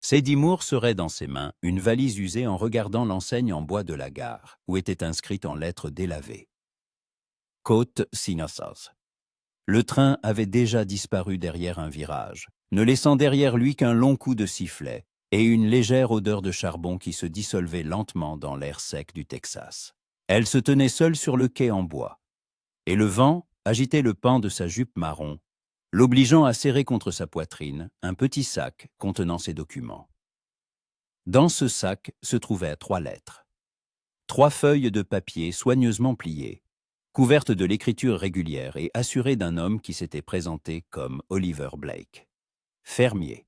Sadie Moore serrait dans ses mains une valise usée en regardant l'enseigne en bois de la gare, où était inscrite en lettres délavées. Côte Sinosos. Le train avait déjà disparu derrière un virage, ne laissant derrière lui qu'un long coup de sifflet et une légère odeur de charbon qui se dissolvait lentement dans l'air sec du Texas. Elle se tenait seule sur le quai en bois, et le vent agitait le pan de sa jupe marron, l'obligeant à serrer contre sa poitrine un petit sac contenant ses documents. Dans ce sac se trouvaient 3 lettres. 3 feuilles de papier soigneusement pliées, couvertes de l'écriture régulière et assurées d'un homme qui s'était présenté comme Oliver Blake. Fermier,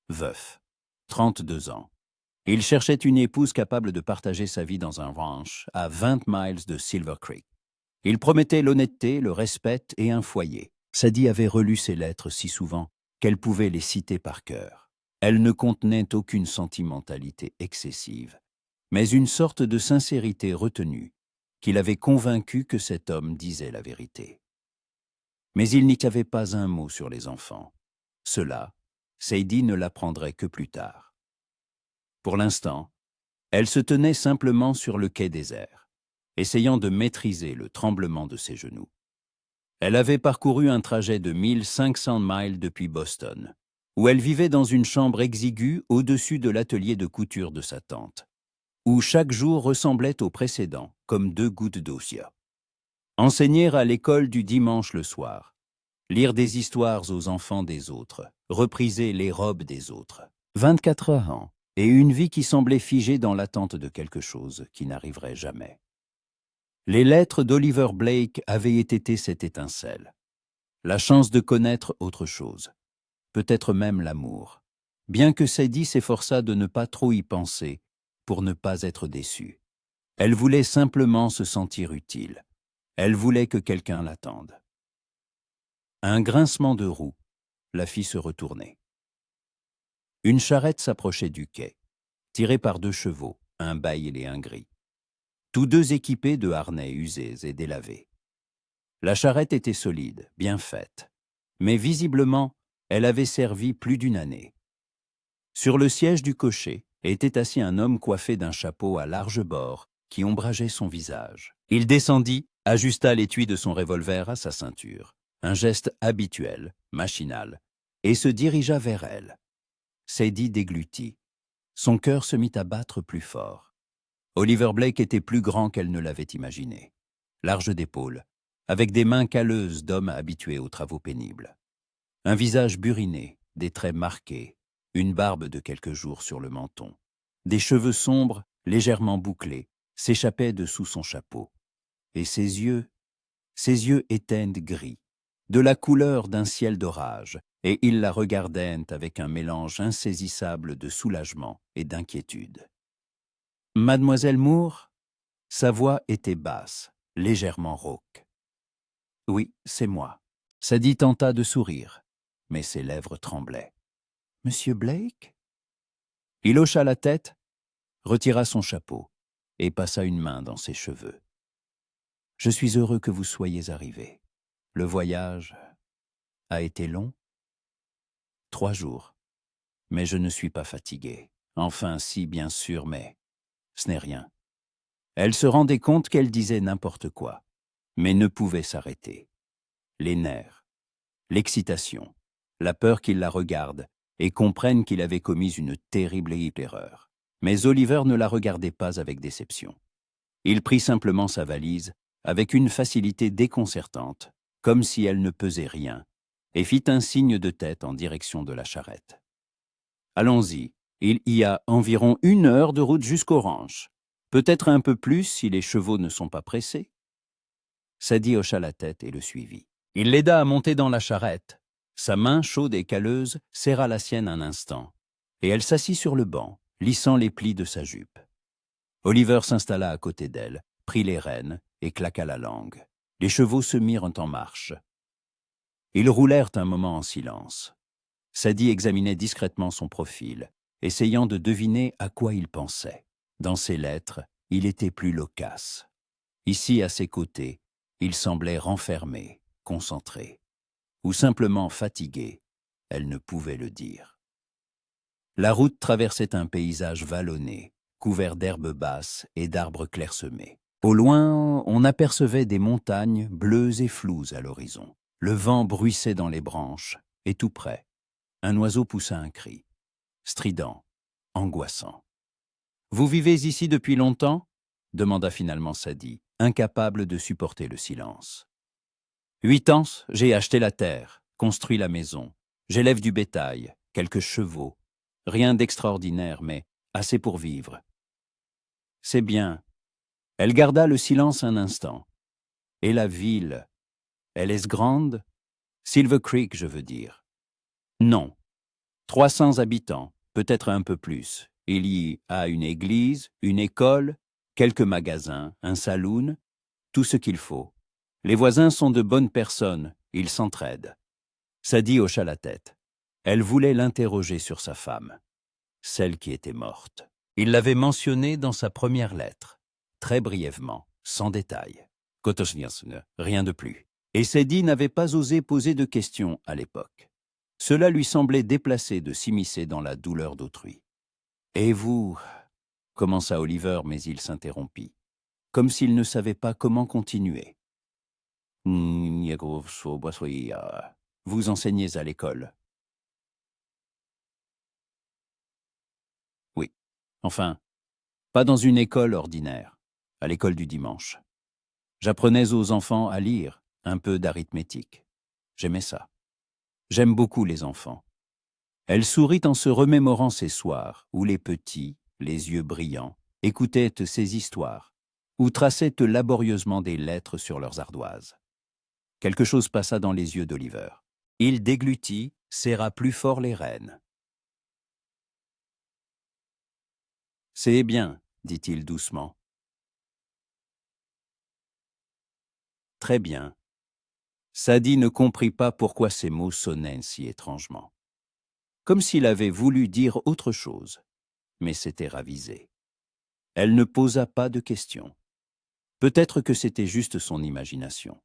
veuf, 32 ans. Il cherchait une épouse capable de partager sa vie dans un ranch à 20 miles de Silver Creek. Il promettait l'honnêteté, le respect et un foyer. Sadie avait relu ces lettres si souvent qu'elle pouvait les citer par cœur. Elles ne contenaient aucune sentimentalité excessive, mais une sorte de sincérité retenue qui l'avait convaincu que cet homme disait la vérité. Mais il n'y avait pas un mot sur les enfants. Cela, Sadie ne l'apprendrait que plus tard. Pour l'instant, elle se tenait simplement sur le quai désert, essayant de maîtriser le tremblement de ses genoux. Elle avait parcouru un trajet de 1500 miles depuis Boston, où elle vivait dans une chambre exiguë au-dessus de l'atelier de couture de sa tante, où chaque jour ressemblait au précédent, comme 2 gouttes d'océan. Enseigner à l'école du dimanche le soir, lire des histoires aux enfants des autres, repriser les robes des autres. 24 ans, et une vie qui semblait figée dans l'attente de quelque chose qui n'arriverait jamais. Les lettres d'Oliver Blake avaient été cette étincelle. La chance de connaître autre chose. Peut-être même l'amour. Bien que Sadie s'efforçât de ne pas trop y penser, pour ne pas être déçue. Elle voulait simplement se sentir utile. Elle voulait que quelqu'un l'attende. Un grincement de roues la fit se retourner. Une charrette s'approchait du quai, tirée par 2 chevaux, un baïl et un gris. Tous 2 équipés de harnais usés et délavés. La charrette était solide, bien faite, mais visiblement, elle avait servi plus d'1 année. Sur le siège du cocher était assis un homme coiffé d'un chapeau à large bord qui ombrageait son visage. Il descendit, ajusta l'étui de son revolver à sa ceinture, un geste habituel, machinal, et se dirigea vers elle. Sadie déglutit. Son cœur se mit à battre plus fort. Oliver Blake était plus grand qu'elle ne l'avait imaginé. Large d'épaules, avec des mains calleuses d'homme habitué aux travaux pénibles. Un visage buriné, des traits marqués, une barbe de quelques jours sur le menton. Des cheveux sombres, légèrement bouclés, s'échappaient de sous son chapeau. Et ses yeux étaient gris, de la couleur d'un ciel d'orage, et ils la regardaient avec un mélange insaisissable de soulagement et d'inquiétude. « Mademoiselle Moore ?» Sa voix était basse, légèrement rauque. « Oui, c'est moi. » Sadie tenta de sourire, mais ses lèvres tremblaient. « Monsieur Blake ?» Il hocha la tête, retira son chapeau et passa une main dans ses cheveux. « Je suis heureux que vous soyez arrivé. Le voyage a été long. 3 jours. Mais je ne suis pas fatigué. Enfin, si, bien sûr, mais ce n'est rien. » Elle se rendait compte qu'elle disait n'importe quoi, mais ne pouvait s'arrêter. Les nerfs, l'excitation, la peur qu'il la regarde et comprenne qu'il avait commis une terrible erreur. Mais Oliver ne la regardait pas avec déception. Il prit simplement sa valise, avec une facilité déconcertante, comme si elle ne pesait rien, et fit un signe de tête en direction de la charrette. « Allons-y, il y a environ 1 heure de route jusqu'au ranch. Peut-être un peu plus si les chevaux ne sont pas pressés. » Sadie hocha la tête et le suivit. Il l'aida à monter dans la charrette. Sa main chaude et calleuse serra la sienne un instant, et elle s'assit sur le banc, lissant les plis de sa jupe. Oliver s'installa à côté d'elle, prit les rênes et claqua la langue. Les chevaux se mirent en marche. Ils roulèrent un moment en silence. Sadie examinait discrètement son profil, essayant de deviner à quoi il pensait. Dans ses lettres, il était plus loquace. Ici, à ses côtés, il semblait renfermé, concentré, ou simplement fatigué. Elle ne pouvait le dire. La route traversait un paysage vallonné, couvert d'herbes basses et d'arbres clairsemés. Au loin, on apercevait des montagnes bleues et floues à l'horizon. Le vent bruissait dans les branches, et tout près, un oiseau poussa un cri, strident, angoissant. « Vous vivez ici depuis longtemps » demanda finalement Sadie, incapable de supporter le silence. « 8 ans, j'ai acheté la terre, construit la maison. J'élève du bétail, quelques chevaux. Rien d'extraordinaire, mais assez pour vivre. » « C'est bien. » Elle garda le silence un instant. « Et la ville, elle est grande? Silver Creek, je veux dire. » « Non. 300 habitants, peut-être un peu plus. Il y a une église, une école, quelques magasins, un saloon, tout ce qu'il faut. Les voisins sont de bonnes personnes, ils s'entraident. » Sadie hocha la tête. Elle voulait l'interroger sur sa femme, celle qui était morte. Il l'avait mentionnée dans sa première lettre, très brièvement, sans détail. Rien de plus. Et Sadie n'avait pas osé poser de questions à l'époque. Cela lui semblait déplacé de s'immiscer dans la douleur d'autrui. « Et vous » commença Oliver, mais il s'interrompit, comme s'il ne savait pas comment continuer. « Vous enseignez à l'école. » « Oui. Enfin, pas dans une école ordinaire, à l'école du dimanche. J'apprenais aux enfants à lire, un peu d'arithmétique. J'aimais ça. J'aime beaucoup les enfants. » Elle sourit en se remémorant ces soirs où les petits, les yeux brillants, écoutaient ces histoires, ou traçaient laborieusement des lettres sur leurs ardoises. Quelque chose passa dans les yeux d'Oliver. Il déglutit, serra plus fort les rênes. « C'est bien, » dit-il doucement. « Très bien. » Sadie ne comprit pas pourquoi ces mots sonnaient si étrangement. Comme s'il avait voulu dire autre chose, mais s'était ravisé. Elle ne posa pas de questions. Peut-être que c'était juste son imagination.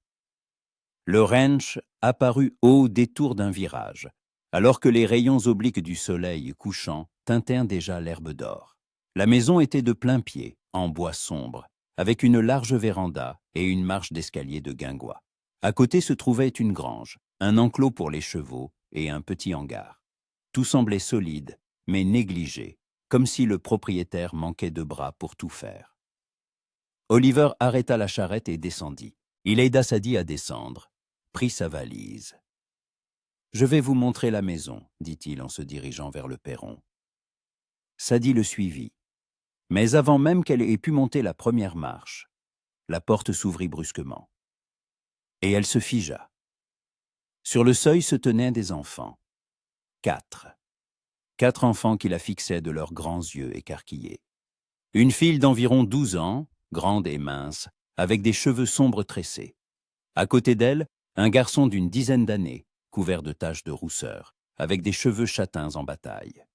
Le ranch apparut au détour d'un virage, alors que les rayons obliques du soleil couchant teintèrent déjà l'herbe d'or. La maison était de plein pied, en bois sombre, avec une large véranda et une marche d'escalier de guingois. À côté se trouvait une grange, un enclos pour les chevaux et un petit hangar. Tout semblait solide, mais négligé, comme si le propriétaire manquait de bras pour tout faire. Oliver arrêta la charrette et descendit. Il aida Sadie à descendre, prit sa valise. « Je vais vous montrer la maison, » dit-il en se dirigeant vers le perron. Sadie le suivit. Mais avant même qu'elle ait pu monter la première marche, la porte s'ouvrit brusquement. Et elle se figea. Sur le seuil se tenaient des enfants. 4. 4 enfants qui la fixaient de leurs grands yeux écarquillés. Une fille d'environ 12 ans, grande et mince, avec des cheveux sombres tressés. À côté d'elle, un garçon d'une dizaine d'années, couvert de taches de rousseur, avec des cheveux châtains en bataille.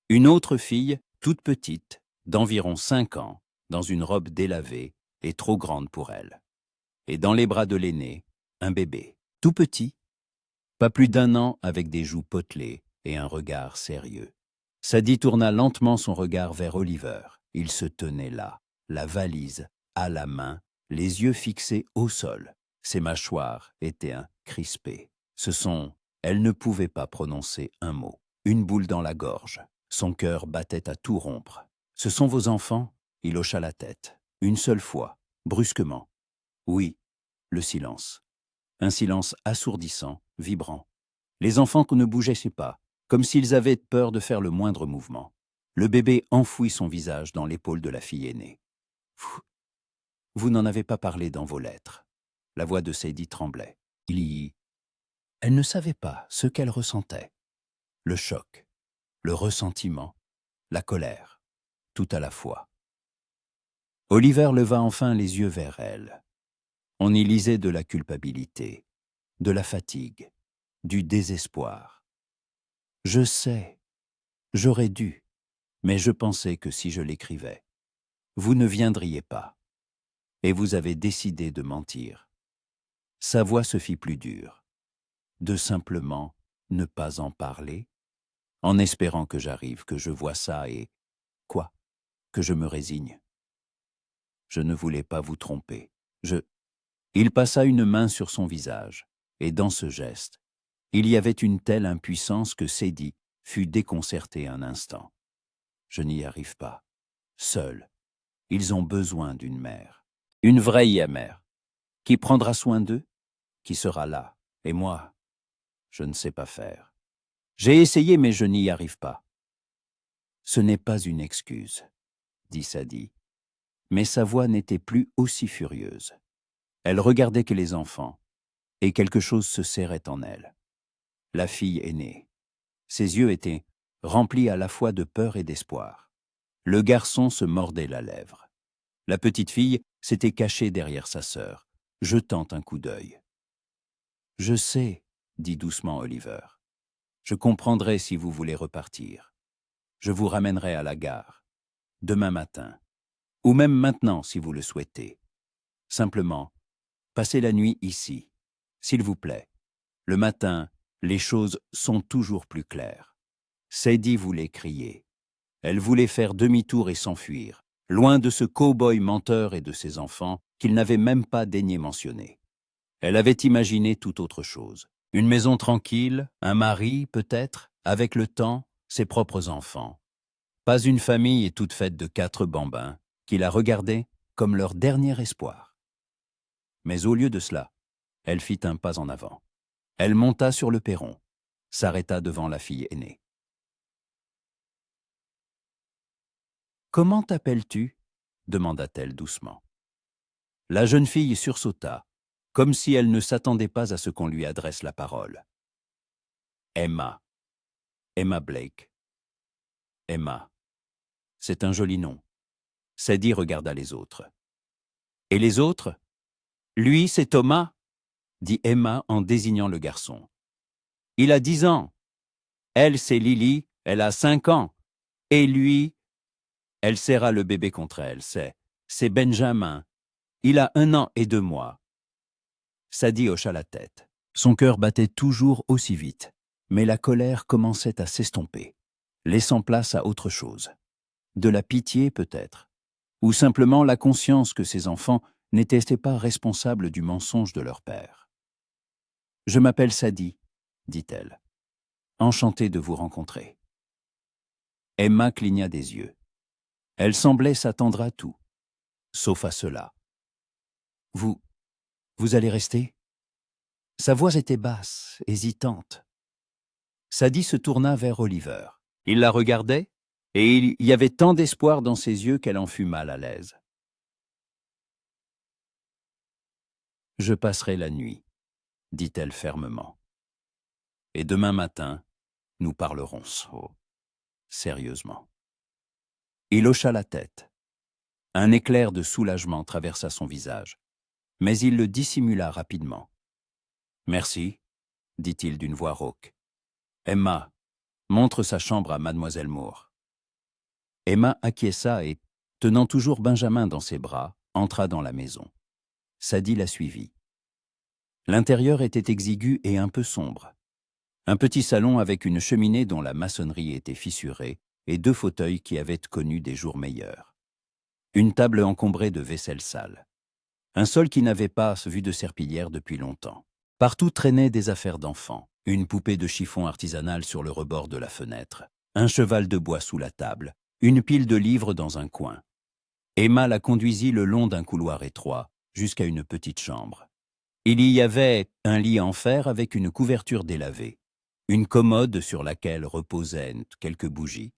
Une autre fille, toute petite, d'environ 5 ans, dans une robe délavée et trop grande pour elle. Et dans les bras de l'aîné, un bébé, tout petit, pas plus d'1 an, avec des joues potelées et un regard sérieux. Sadie tourna lentement son regard vers Oliver. Il se tenait là, la valise à la main, les yeux fixés au sol. Ses mâchoires étaient crispées. Elle ne pouvait pas prononcer un mot. Une boule dans la gorge. Son cœur battait à tout rompre. « Ce sont vos enfants ?» Il hocha la tête. Une seule fois, brusquement. « Oui. » Le silence. Un silence assourdissant, vibrant. Les enfants ne bougeaient pas, comme s'ils avaient peur de faire le moindre mouvement. Le bébé enfouit son visage dans l'épaule de la fille aînée. « Vous n'en avez pas parlé dans vos lettres. » La voix de Sadie tremblait. Elle ne savait pas ce qu'elle ressentait. Le choc, le ressentiment, la colère, tout à la fois. Oliver leva enfin les yeux vers elle. On y lisait de la culpabilité, de la fatigue, du désespoir. « Je sais, j'aurais dû, mais je pensais que si je l'écrivais, vous ne viendriez pas. Et vous avez décidé de mentir. » Sa voix se fit plus dure. « De simplement ne pas en parler ?» en espérant que j'arrive, que je vois ça et... Quoi? Que je me résigne. Je ne voulais pas vous tromper. Il passa une main sur son visage, et dans ce geste, il y avait une telle impuissance que Sadie fut déconcertée un instant. Je n'y arrive pas. Seul. Ils ont besoin d'une mère. Une vraie mère. Qui prendra soin d'eux? Qui sera là? Et moi, je ne sais pas faire. J'ai essayé, mais je n'y arrive pas. Ce n'est pas une excuse, dit Sadie. Mais sa voix n'était plus aussi furieuse. Elle regardait que les enfants, et quelque chose se serrait en elle. La fille aînée. Ses yeux étaient remplis à la fois de peur et d'espoir. Le garçon se mordait la lèvre. La petite fille s'était cachée derrière sa sœur, jetant un coup d'œil. « Je sais, » dit doucement Oliver. « Je comprendrai si vous voulez repartir. Je vous ramènerai à la gare, demain matin, ou même maintenant si vous le souhaitez. Simplement, passez la nuit ici, s'il vous plaît. Le matin, les choses sont toujours plus claires. » Sadie voulait crier. Elle voulait faire demi-tour et s'enfuir, loin de ce cow-boy menteur et de ses enfants qu'il n'avait même pas daigné mentionner. Elle avait imaginé tout autre chose. Une maison tranquille, un mari, peut-être, avec le temps, ses propres enfants. Pas une famille toute faite de 4 bambins qui la regardaient comme leur dernier espoir. Mais au lieu de cela, elle fit un pas en avant. Elle monta sur le perron, s'arrêta devant la fille aînée. « Comment t'appelles-tu » demanda-t-elle doucement. La jeune fille sursauta, comme si elle ne s'attendait pas à ce qu'on lui adresse la parole. « Emma. Emma Blake. »« Emma. C'est un joli nom. » Sadie regarda les autres. « Et les autres ? Lui, c'est Thomas, » dit Emma en désignant le garçon. « Il a 10 ans. Elle, c'est Lily, elle a 5 ans. Et lui... » Elle serra le bébé contre elle. C'est Benjamin. Il a 1 an et 2 mois. Sadie hocha la tête. Son cœur battait toujours aussi vite, mais la colère commençait à s'estomper, laissant place à autre chose. De la pitié peut-être, ou simplement la conscience que ses enfants n'étaient pas responsables du mensonge de leur père. « Je m'appelle Sadie, » dit-elle. « Enchantée de vous rencontrer. » Emma cligna des yeux. Elle semblait s'attendre à tout, sauf à cela. « Vous allez rester ?» Sa voix était basse, hésitante. Sadie se tourna vers Oliver. Il la regardait, et il y avait tant d'espoir dans ses yeux qu'elle en fut mal à l'aise. « Je passerai la nuit, » dit-elle fermement. « Et demain matin, nous parlerons sérieusement. » Il hocha la tête. Un éclair de soulagement traversa son visage, mais il le dissimula rapidement. « Merci, » dit-il d'une voix rauque. « Emma, montre sa chambre à Mademoiselle Moore. » Emma acquiesça et, tenant toujours Benjamin dans ses bras, entra dans la maison. Sadie la suivit. L'intérieur était exigu et un peu sombre. Un petit salon avec une cheminée dont la maçonnerie était fissurée et 2 fauteuils qui avaient connu des jours meilleurs. Une table encombrée de vaisselle sale. Un sol qui n'avait pas vu de serpillière depuis longtemps. Partout traînaient des affaires d'enfants. Une poupée de chiffon artisanale sur le rebord de la fenêtre. Un cheval de bois sous la table. Une pile de livres dans un coin. Emma la conduisit le long d'un couloir étroit, jusqu'à une petite chambre. Il y avait un lit en fer avec une couverture délavée, une commode sur laquelle reposaient quelques bougies,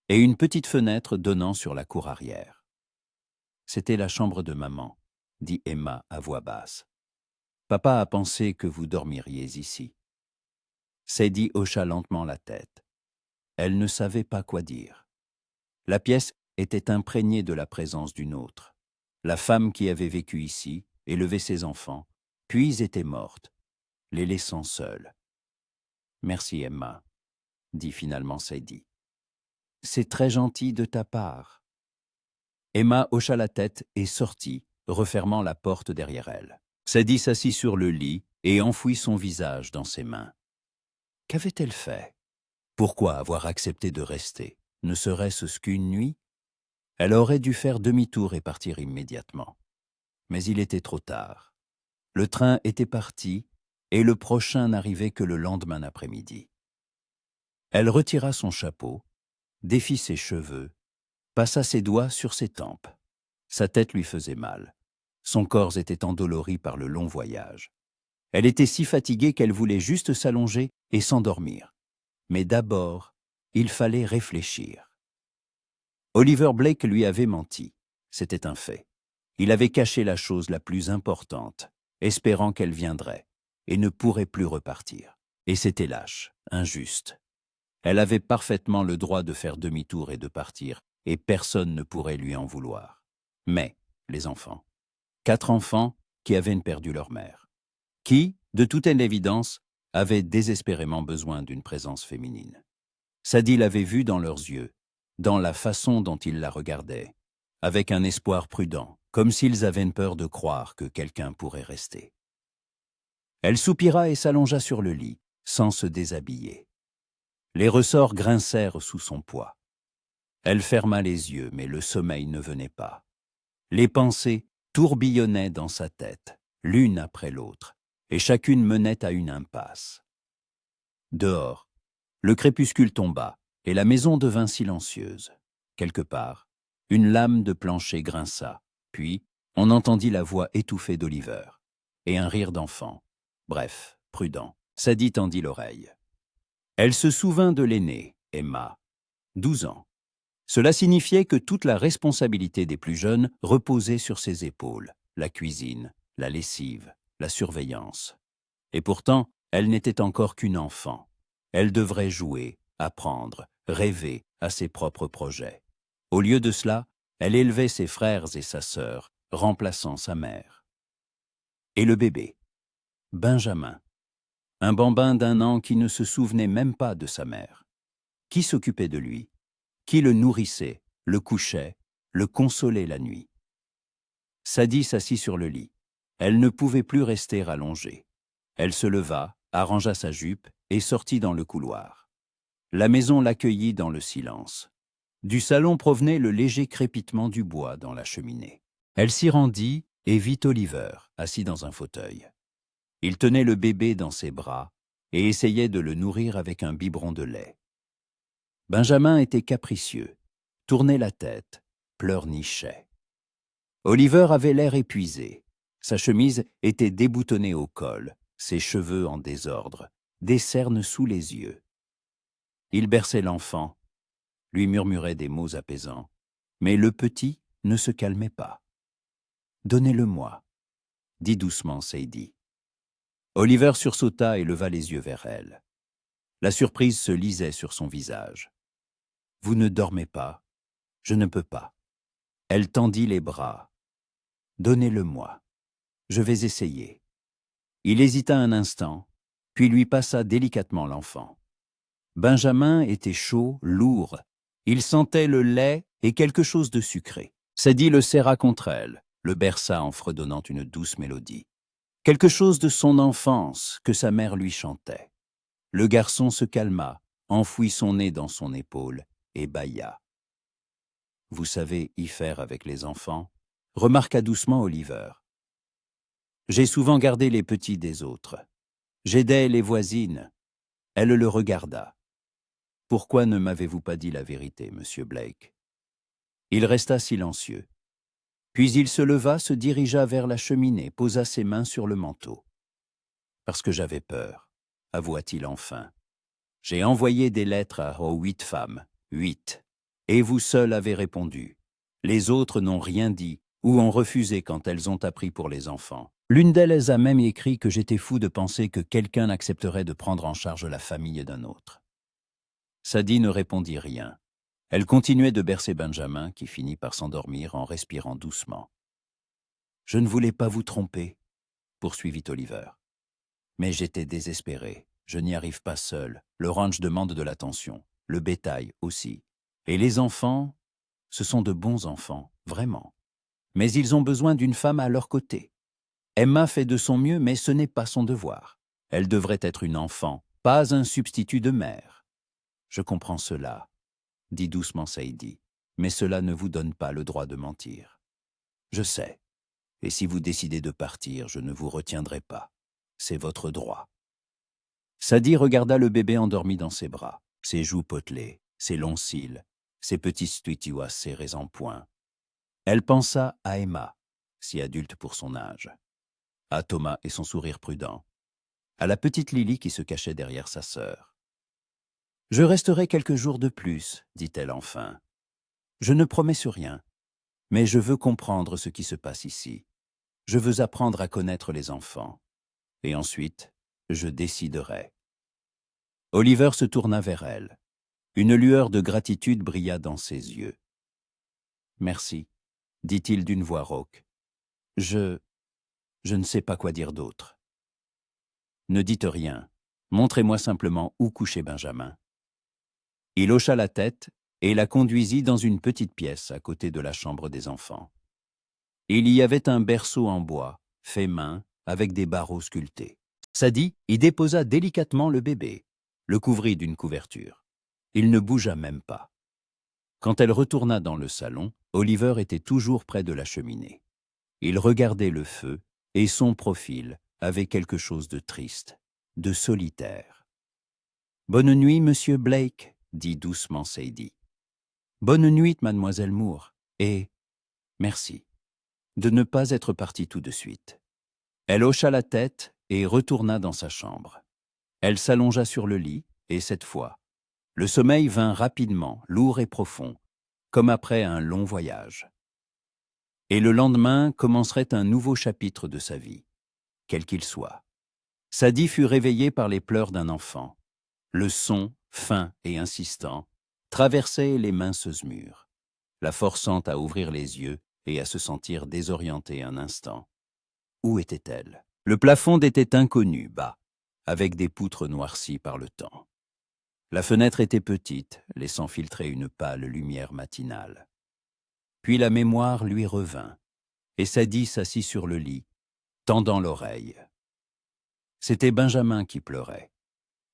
et une petite fenêtre donnant sur la cour arrière. « C'était la chambre de maman, » dit Emma à voix basse. « Papa a pensé que vous dormiriez ici. » Sadie hocha lentement la tête. Elle ne savait pas quoi dire. La pièce était imprégnée de la présence d'une autre. La femme qui avait vécu ici, élevé ses enfants, puis était morte, les laissant seuls. « Merci, Emma, » dit finalement Sadie. « C'est très gentil de ta part. » Emma hocha la tête et sortit, refermant la porte derrière elle. Sadie s'assit sur le lit et enfouit son visage dans ses mains. Qu'avait-elle fait? Pourquoi avoir accepté de rester? Ne serait-ce qu'une nuit? Elle aurait dû faire demi-tour et partir immédiatement. Mais il était trop tard. Le train était parti et le prochain n'arrivait que le lendemain après-midi. Elle retira son chapeau, défit ses cheveux, passa ses doigts sur ses tempes. Sa tête lui faisait mal. Son corps était endolori par le long voyage. Elle était si fatiguée qu'elle voulait juste s'allonger et s'endormir. Mais d'abord, il fallait réfléchir. Oliver Blake lui avait menti. C'était un fait. Il avait caché la chose la plus importante, espérant qu'elle viendrait, et ne pourrait plus repartir. Et c'était lâche, injuste. Elle avait parfaitement le droit de faire demi-tour et de partir, et personne ne pourrait lui en vouloir. Mais, les enfants. 4 enfants qui avaient perdu leur mère. Qui, de toute évidence, avaient désespérément besoin d'une présence féminine. Sadie l'avait vu dans leurs yeux, dans la façon dont ils la regardaient, avec un espoir prudent, comme s'ils avaient peur de croire que quelqu'un pourrait rester. Elle soupira et s'allongea sur le lit, sans se déshabiller. Les ressorts grincèrent sous son poids. Elle ferma les yeux, mais le sommeil ne venait pas. Les pensées tourbillonnaient dans sa tête, l'une après l'autre, et chacune menait à une impasse. Dehors, le crépuscule tomba, et la maison devint silencieuse. Quelque part, une lame de plancher grinça, puis on entendit la voix étouffée d'Oliver, et un rire d'enfant. Bref, prudent, Sadie tendit l'oreille. Elle se souvint de l'aînée, Emma, 12 ans. Cela signifiait que toute la responsabilité des plus jeunes reposait sur ses épaules, la cuisine, la lessive, la surveillance. Et pourtant, elle n'était encore qu'une enfant. Elle devrait jouer, apprendre, rêver à ses propres projets. Au lieu de cela, elle élevait ses frères et sa sœur, remplaçant sa mère. Et le bébé, Benjamin, un bambin d'1 an qui ne se souvenait même pas de sa mère. Qui s'occupait de lui? Qui le nourrissait, le couchait, le consolait la nuit? Sadie s'assit sur le lit. Elle ne pouvait plus rester allongée. Elle se leva, arrangea sa jupe et sortit dans le couloir. La maison l'accueillit dans le silence. Du salon provenait le léger crépitement du bois dans la cheminée. Elle s'y rendit et vit Oliver, assis dans un fauteuil. Il tenait le bébé dans ses bras et essayait de le nourrir avec un biberon de lait. Benjamin était capricieux, tournait la tête, pleurnichait. Oliver avait l'air épuisé. Sa chemise était déboutonnée au col, ses cheveux en désordre, des cernes sous les yeux. Il berçait l'enfant, lui murmurait des mots apaisants, mais le petit ne se calmait pas. « Donnez-le-moi » dit doucement Sadie. Oliver sursauta et leva les yeux vers elle. La surprise se lisait sur son visage. « Vous ne dormez pas, je ne peux pas. » Elle tendit les bras. « Donnez-le-moi, je vais essayer. » Il hésita un instant, puis lui passa délicatement l'enfant. Benjamin était chaud, lourd. Il sentait le lait et quelque chose de sucré. Sadie le serra contre elle, le berça en fredonnant une douce mélodie. Quelque chose de son enfance que sa mère lui chantait. Le garçon se calma, enfouit son nez dans son épaule et bâilla. « Vous savez y faire avec les enfants ?» remarqua doucement Oliver. « J'ai souvent gardé les petits des autres. J'aidais les voisines. » Elle le regarda. « Pourquoi ne m'avez-vous pas dit la vérité, monsieur Blake ?» Il resta silencieux. Puis il se leva, se dirigea vers la cheminée, posa ses mains sur le manteau. « Parce que j'avais peur, » avoua-t-il enfin. « J'ai envoyé des lettres aux 8 femmes, 8, et vous seul avez répondu. Les autres n'ont rien dit ou ont refusé quand elles ont appris pour les enfants. L'une d'elles a même écrit que j'étais fou de penser que quelqu'un accepterait de prendre en charge la famille d'un autre. » Sadie ne répondit rien. Elle continuait de bercer Benjamin, qui finit par s'endormir en respirant doucement. « Je ne voulais pas vous tromper, » poursuivit Oliver. « Mais j'étais désespéré. Je n'y arrive pas seul. Le ranch demande de l'attention. Le bétail aussi. Et les enfants, ce sont de bons enfants, vraiment. Mais ils ont besoin d'une femme à leur côté. Emma fait de son mieux, mais ce n'est pas son devoir. Elle devrait être une enfant, pas un substitut de mère. Je comprends cela, dit doucement Sadie, mais cela ne vous donne pas le droit de mentir. Je sais, et si vous décidez de partir, je ne vous retiendrai pas. C'est votre droit. Sadie regarda le bébé endormi dans ses bras, ses joues potelées, ses longs cils, ses petits stuituas serrés en poing. Elle pensa à Emma, si adulte pour son âge, à Thomas et son sourire prudent, à la petite Lily qui se cachait derrière sa sœur. « Je resterai quelques jours de plus, dit-elle enfin. Je ne promets sur rien, mais je veux comprendre ce qui se passe ici. Je veux apprendre à connaître les enfants. Et ensuite, je déciderai. » Oliver se tourna vers elle. Une lueur de gratitude brilla dans ses yeux. « Merci, » dit-il d'une voix rauque. « Je ne sais pas quoi dire d'autre. » « Ne dites rien. Montrez-moi simplement où coucher Benjamin. » Il hocha la tête et la conduisit dans une petite pièce à côté de la chambre des enfants. Il y avait un berceau en bois, fait main, avec des barreaux sculptés. Sadie y déposa délicatement le bébé, le couvrit d'une couverture. Il ne bougea même pas. Quand elle retourna dans le salon, Oliver était toujours près de la cheminée. Il regardait le feu et son profil avait quelque chose de triste, de solitaire. « Bonne nuit, monsieur Blake, » dit doucement Sadie. « Bonne nuit, mademoiselle Moore, et merci de ne pas être partie tout de suite. » Elle hocha la tête et retourna dans sa chambre. Elle s'allongea sur le lit, et cette fois, le sommeil vint rapidement, lourd et profond, comme après un long voyage. Et le lendemain commencerait un nouveau chapitre de sa vie, quel qu'il soit. Sadie fut réveillée par les pleurs d'un enfant. Le son, fin et insistant, traversait les minces murs, la forçant à ouvrir les yeux et à se sentir désorientée un instant. Où était-elle? Le plafond était inconnu, bas, avec des poutres noircies par le temps. La fenêtre était petite, laissant filtrer une pâle lumière matinale. Puis la mémoire lui revint, et Sadie s'assit sur le lit, tendant l'oreille. C'était Benjamin qui pleurait.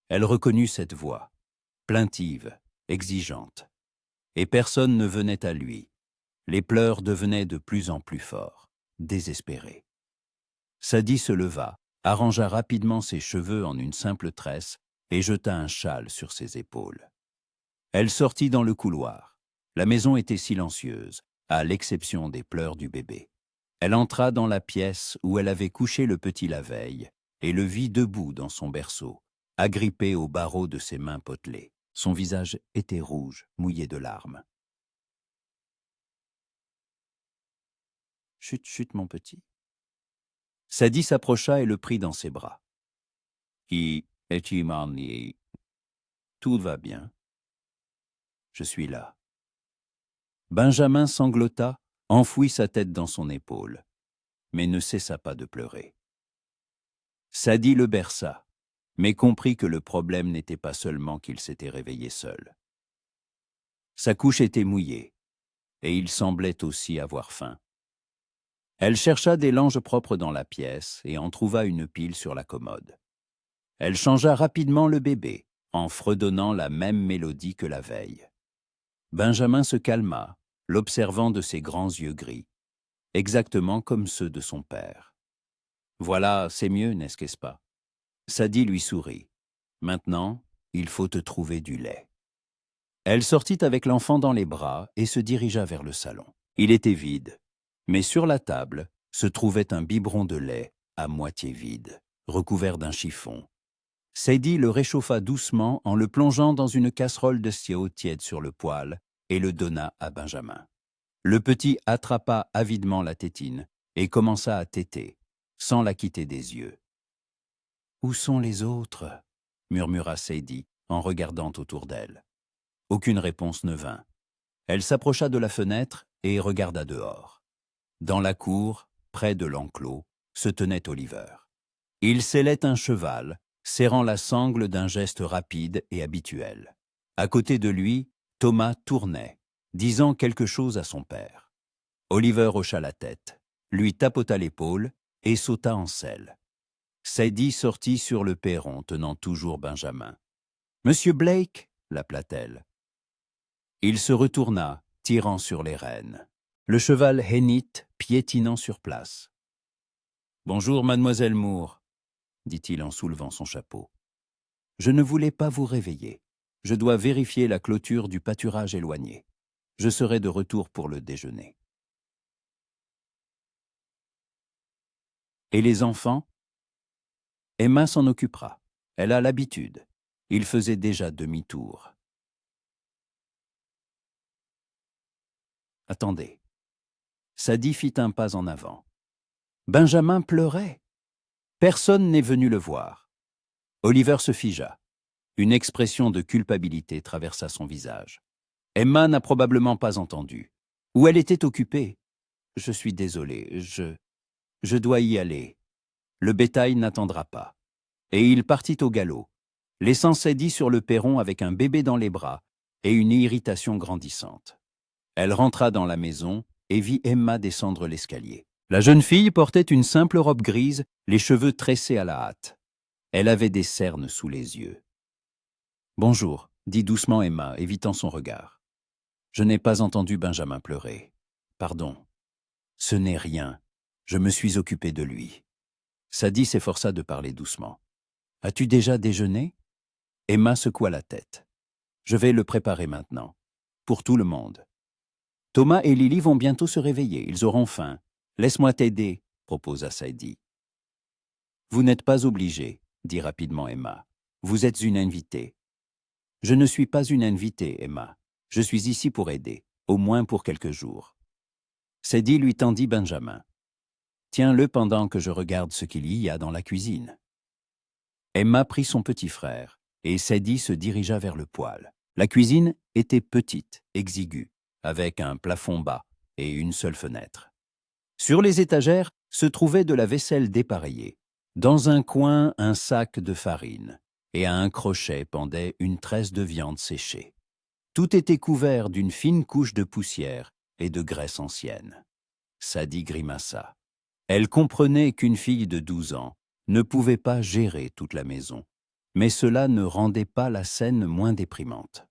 Elle reconnut cette voix, plaintive, exigeante. Et personne ne venait à lui. Les pleurs devenaient de plus en plus forts, désespérés. Sadie se leva, arrangea rapidement ses cheveux en une simple tresse et jeta un châle sur ses épaules. Elle sortit dans le couloir. La maison était silencieuse, à l'exception des pleurs du bébé. Elle entra dans la pièce où elle avait couché le petit la veille et le vit debout dans son berceau, agrippé aux barreaux de ses mains potelées. Son visage était rouge, mouillé de larmes. « Chut, chut, mon petit. » Sadie s'approcha et le prit dans ses bras. « Qui est-il manié? Tout va bien. Je suis là. » Benjamin sanglota, enfouit sa tête dans son épaule, mais ne cessa pas de pleurer. Sadie le berça, mais comprit que le problème n'était pas seulement qu'il s'était réveillé seul. Sa couche était mouillée, et il semblait aussi avoir faim. Elle chercha des langes propres dans la pièce et en trouva une pile sur la commode. Elle changea rapidement le bébé, en fredonnant la même mélodie que la veille. Benjamin se calma, l'observant de ses grands yeux gris, exactement comme ceux de son père. « Voilà, c'est mieux, n'est-ce pas ?» Sadie lui sourit. « Maintenant, il faut te trouver du lait. » Elle sortit avec l'enfant dans les bras et se dirigea vers le salon. Il était vide, mais sur la table se trouvait un biberon de lait à moitié vide, recouvert d'un chiffon. Sadie le réchauffa doucement en le plongeant dans une casserole de sirop tiède sur le poêle et le donna à Benjamin. Le petit attrapa avidement la tétine et commença à téter, sans la quitter des yeux. « Où sont les autres ?» murmura Sadie en regardant autour d'elle. Aucune réponse ne vint. Elle s'approcha de la fenêtre et regarda dehors. Dans la cour, près de l'enclos, se tenait Oliver. Il sellait un cheval, serrant la sangle d'un geste rapide et habituel. À côté de lui, Thomas tournait, disant quelque chose à son père. Oliver hocha la tête, lui tapota l'épaule et sauta en selle. Sadie sortit sur le perron, tenant toujours Benjamin. « Monsieur Blake » l'appela-t-elle. Il se retourna, tirant sur les rênes. Le cheval hennit, piétinant sur place. « Bonjour, mademoiselle Moore, » dit-il en soulevant son chapeau. « Je ne voulais pas vous réveiller. Je dois vérifier la clôture du pâturage éloigné. Je serai de retour pour le déjeuner. » Et les enfants? Emma s'en occupera. Elle a l'habitude. Il faisait déjà demi-tour. Attendez. Sadie fit un pas en avant. Benjamin pleurait. Personne n'est venu le voir. Oliver se figea. Une expression de culpabilité traversa son visage. Emma n'a probablement pas entendu. Ou elle était occupée. Je suis désolé, je dois y aller. Le bétail n'attendra pas. Et il partit au galop, laissant Sadie sur le perron avec un bébé dans les bras et une irritation grandissante. Elle rentra dans la maison et vit Emma descendre l'escalier. La jeune fille portait une simple robe grise, les cheveux tressés à la hâte. Elle avait des cernes sous les yeux. « Bonjour », dit doucement Emma, évitant son regard. « Je n'ai pas entendu Benjamin pleurer. Pardon. Ce n'est rien. Je me suis occupé de lui. » Sadie s'efforça de parler doucement. « As-tu déjà déjeuné ?» Emma secoua la tête. « Je vais le préparer maintenant. Pour tout le monde. Thomas et Lily vont bientôt se réveiller. Ils auront faim. Laisse-moi t'aider, » proposa Sadie. « Vous n'êtes pas obligé, » dit rapidement Emma. « Vous êtes une invitée. » « Je ne suis pas une invitée, Emma. Je suis ici pour aider, au moins pour quelques jours. » Sadie lui tendit Benjamin. « Tiens-le pendant que je regarde ce qu'il y a dans la cuisine. » Emma prit son petit frère, et Sadie se dirigea vers le poêle. La cuisine était petite, exiguë, avec un plafond bas et une seule fenêtre. Sur les étagères se trouvait de la vaisselle dépareillée. Dans un coin, un sac de farine, et à un crochet pendait une tresse de viande séchée. Tout était couvert d'une fine couche de poussière et de graisse ancienne. Sadie grimaça. Elle comprenait qu'une fille de 12 ans ne pouvait pas gérer toute la maison, mais cela ne rendait pas la scène moins déprimante.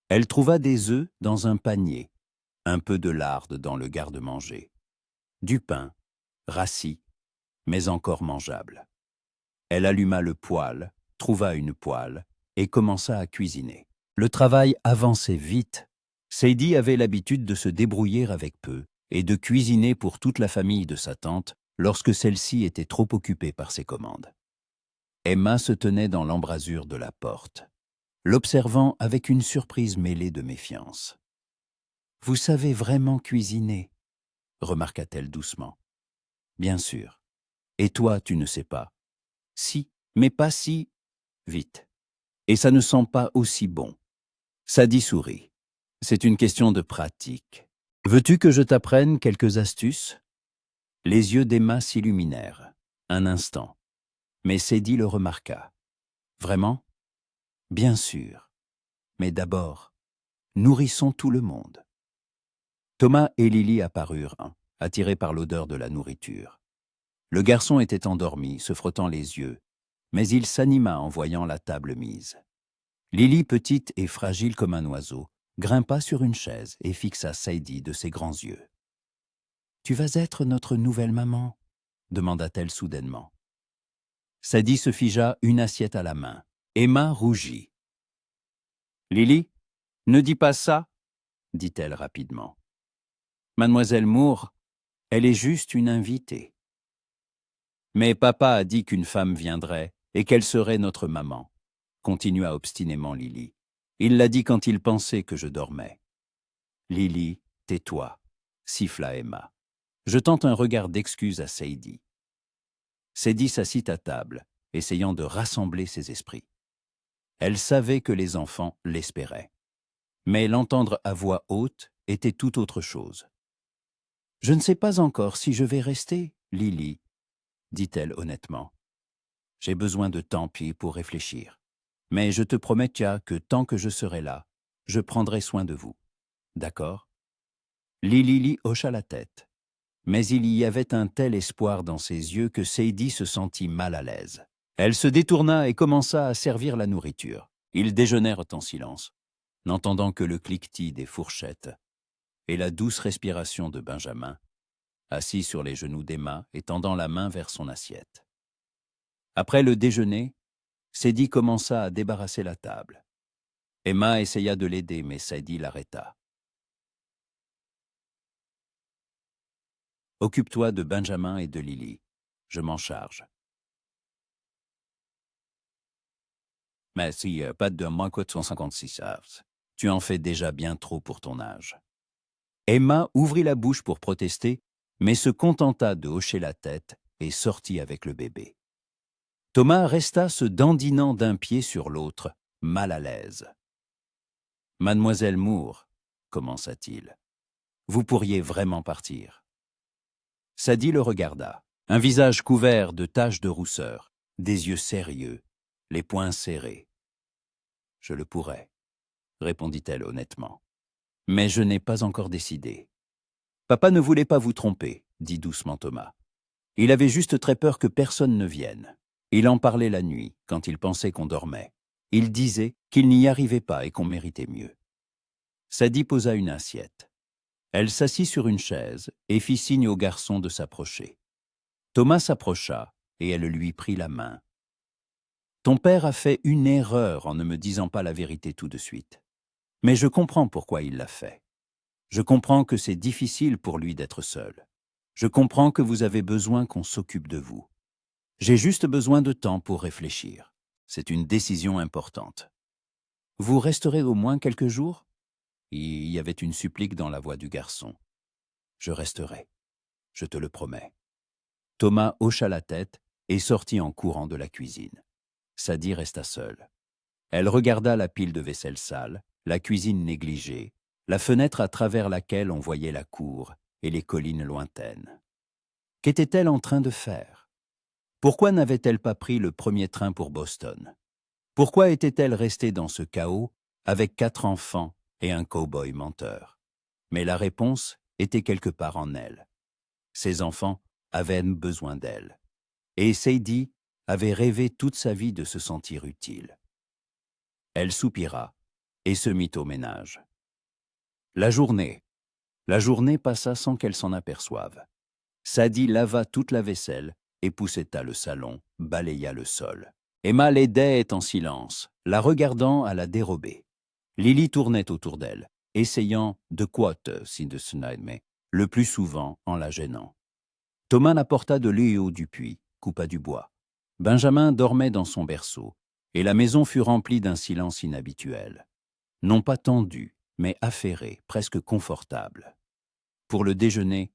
Elle trouva des œufs dans un panier, un peu de lard dans le garde-manger, du pain, rassis, mais encore mangeable. Elle alluma le poêle, trouva une poêle et commença à cuisiner. Le travail avançait vite. Sadie avait l'habitude de se débrouiller avec peu et de cuisiner pour toute la famille de sa tante lorsque celle-ci était trop occupée par ses commandes. Emma se tenait dans l'embrasure de la porte, l'observant avec une surprise mêlée de méfiance. « Vous savez vraiment cuisiner ?» remarqua-t-elle doucement. « Bien sûr. Et toi, tu ne sais pas. »« Si, mais pas si vite. Et ça ne sent pas aussi bon. » Sadie sourit. « C'est une question de pratique. Veux-tu que je t'apprenne quelques astuces ?» Les yeux d'Emma s'illuminèrent. Un instant. Mais Sadie le remarqua. « Vraiment ? Bien sûr. Mais d'abord, nourrissons tout le monde. » Thomas et Lily apparurent, attirés par l'odeur de la nourriture. Le garçon était endormi, se frottant les yeux, mais il s'anima en voyant la table mise. Lily, petite et fragile comme un oiseau, grimpa sur une chaise et fixa Sadie de ses grands yeux. « Tu vas être notre nouvelle maman ?» demanda-t-elle soudainement. Sadie se figea, une assiette à la main. Emma rougit. « Lily, ne dis pas ça, » dit-elle rapidement. « Mademoiselle Moore, elle est juste une invitée. » « Mais papa a dit qu'une femme viendrait et qu'elle serait notre maman, » continua obstinément Lily. « Il l'a dit quand il pensait que je dormais. »« Lily, tais-toi, » siffla Emma, jetant un regard d'excuse à Sadie. Sadie s'assit à table, essayant de rassembler ses esprits. Elle savait que les enfants l'espéraient. Mais l'entendre à voix haute était tout autre chose. « Je ne sais pas encore si je vais rester, Lily, » dit-elle honnêtement. « J'ai besoin de temps pour réfléchir. Mais je te promets, que tant que je serai là, je prendrai soin de vous. D'accord ?» Lily hocha la tête. Mais il y avait un tel espoir dans ses yeux que Sadie se sentit mal à l'aise. Elle se détourna et commença à servir la nourriture. Ils déjeunèrent en silence, n'entendant que le cliquetis des fourchettes et la douce respiration de Benjamin, assis sur les genoux d'Emma et tendant la main vers son assiette. Après le déjeuner, Sadie commença à débarrasser la table. Emma essaya de l'aider, mais Sadie l'arrêta. « Occupe-toi de Benjamin et de Lily. Je m'en charge. » Mais si pas de moins que 156 heures. Tu en fais déjà bien trop pour ton âge. Emma ouvrit la bouche pour protester, mais se contenta de hocher la tête et sortit avec le bébé. Thomas resta se dandinant d'un pied sur l'autre, mal à l'aise. « Mademoiselle Moore, commença-t-il, vous pourriez vraiment partir. » Sadie le regarda, un visage couvert de taches de rousseur, des yeux sérieux, les poings serrés. « Je le pourrais, » répondit-elle honnêtement. « Mais je n'ai pas encore décidé. »« Papa ne voulait pas vous tromper, » dit doucement Thomas. Il avait juste très peur que personne ne vienne. Il en parlait la nuit, quand il pensait qu'on dormait. Il disait qu'il n'y arrivait pas et qu'on méritait mieux. Sadie posa une assiette. Elle s'assit sur une chaise et fit signe au garçon de s'approcher. Thomas s'approcha et elle lui prit la main. « Ton père a fait une erreur en ne me disant pas la vérité tout de suite. Mais je comprends pourquoi il l'a fait. Je comprends que c'est difficile pour lui d'être seul. Je comprends que vous avez besoin qu'on s'occupe de vous. J'ai juste besoin de temps pour réfléchir. C'est une décision importante. Vous resterez au moins quelques jours ?» Il y avait une supplique dans la voix du garçon. « Je resterai, je te le promets. » Thomas hocha la tête et sortit en courant de la cuisine. Sadie resta seule. Elle regarda la pile de vaisselle sale, la cuisine négligée, la fenêtre à travers laquelle on voyait la cour et les collines lointaines. Qu'était-elle en train de faire? Pourquoi n'avait-elle pas pris le premier train pour Boston? Pourquoi était-elle restée dans ce chaos avec 4 enfants et un cow-boy menteur? Mais la réponse était quelque part en elle. Ses enfants avaient besoin d'elle. Et Sadie avait rêvé toute sa vie de se sentir utile. Elle soupira et se mit au ménage. La journée passa sans qu'elle s'en aperçoive. Sadie lava toute la vaisselle, épousseta le salon, balaya le sol. Emma l'aidait en silence, la regardant à la dérobée. Lily tournait autour d'elle, essayant de quote si de mais le plus souvent en la gênant. Thomas apporta de l'eau du puits, coupa du bois. Benjamin dormait dans son berceau, et la maison fut remplie d'un silence inhabituel. Non pas tendu, mais affairé, presque confortable. Pour le déjeuner,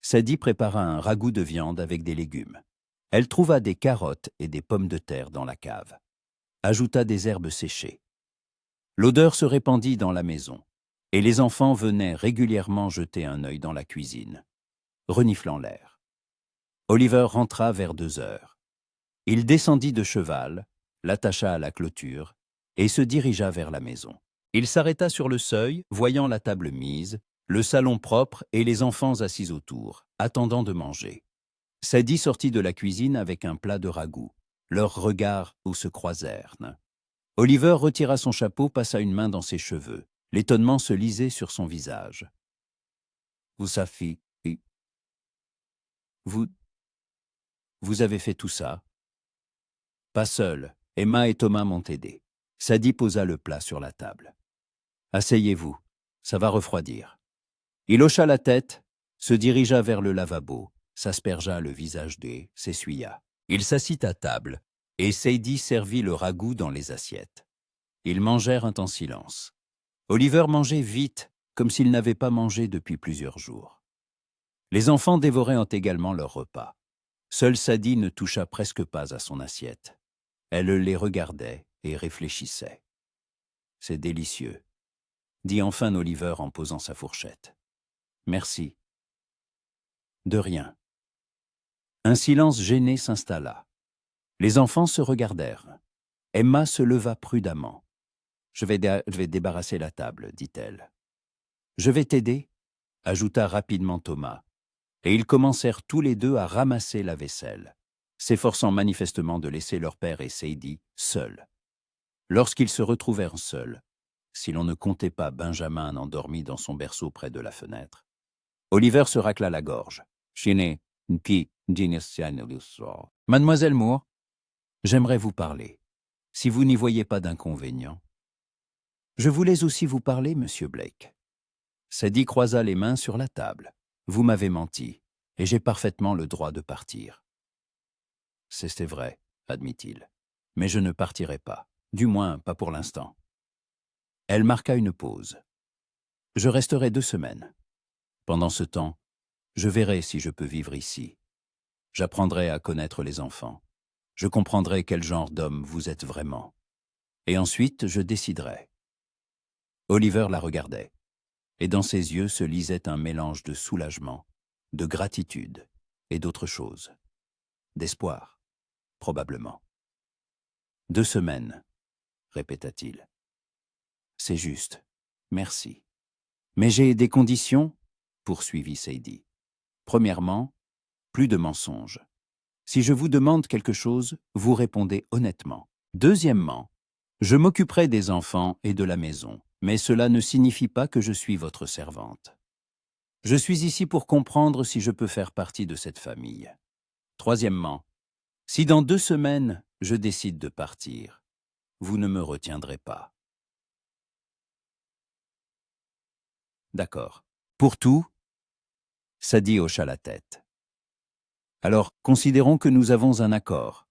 Sadie prépara un ragoût de viande avec des légumes. Elle trouva des carottes et des pommes de terre dans la cave. Ajouta des herbes séchées. L'odeur se répandit dans la maison, et les enfants venaient régulièrement jeter un œil dans la cuisine, reniflant l'air. Oliver rentra vers 2 heures. Il descendit de cheval, l'attacha à la clôture, et se dirigea vers la maison. Il s'arrêta sur le seuil, voyant la table mise, le salon propre et les enfants assis autour, attendant de manger. Sadie sortit de la cuisine avec un plat de ragoût. Leurs regards se croisèrent. Oliver retira son chapeau, passa une main dans ses cheveux. L'étonnement se lisait sur son visage. « Vous savez, vous avez fait tout ça ?»« Pas seul. Emma et Thomas m'ont aidé. » Sadie posa le plat sur la table. « Asseyez-vous, ça va refroidir. » Il hocha la tête, se dirigea vers le lavabo, s'aspergea le visage d'eau, s'essuya. Il s'assit à table, et Sadie servit le ragoût dans les assiettes. Ils mangèrent en silence. Oliver mangeait vite, comme s'il n'avait pas mangé depuis plusieurs jours. Les enfants dévoraient également leur repas. Seule Sadie ne toucha presque pas à son assiette. Elle les regardait et réfléchissait. « C'est délicieux, » dit enfin Oliver en posant sa fourchette. « Merci. » « De rien. » Un silence gêné s'installa. Les enfants se regardèrent. Emma se leva prudemment. « Je vais débarrasser la table, » dit-elle. « Je vais t'aider, » ajouta rapidement Thomas. Et ils commencèrent tous les deux à ramasser la vaisselle, s'efforçant manifestement de laisser leur père et Sadie seuls. Lorsqu'ils se retrouvèrent seuls, si l'on ne comptait pas Benjamin endormi dans son berceau près de la fenêtre, Oliver se racla la gorge. Mademoiselle Moore, j'aimerais vous parler, si vous n'y voyez pas d'inconvénient. Je voulais aussi vous parler, monsieur Blake. Sadie croisa les mains sur la table. Vous m'avez menti, et j'ai parfaitement le droit de partir. C'est vrai, admit-il, mais je ne partirai pas, du moins pas pour l'instant. Elle marqua une pause. Je resterai 2 semaines. Pendant ce temps, je verrai si je peux vivre ici. J'apprendrai à connaître les enfants. Je comprendrai quel genre d'homme vous êtes vraiment. Et ensuite, je déciderai. Oliver la regardait, et dans ses yeux se lisait un mélange de soulagement, de gratitude et d'autre chose. D'espoir, probablement. 2 semaines, répéta-t-il. C'est juste, merci. Mais j'ai des conditions, poursuivit Sadie. Premièrement, plus de mensonges. Si je vous demande quelque chose, vous répondez honnêtement. Deuxièmement, je m'occuperai des enfants et de la maison, mais cela ne signifie pas que je suis votre servante. Je suis ici pour comprendre si je peux faire partie de cette famille. Troisièmement, si dans 2 semaines, je décide de partir, vous ne me retiendrez pas. D'accord. Pour tout, Sadie hocha la tête. Alors, considérons que nous avons un accord.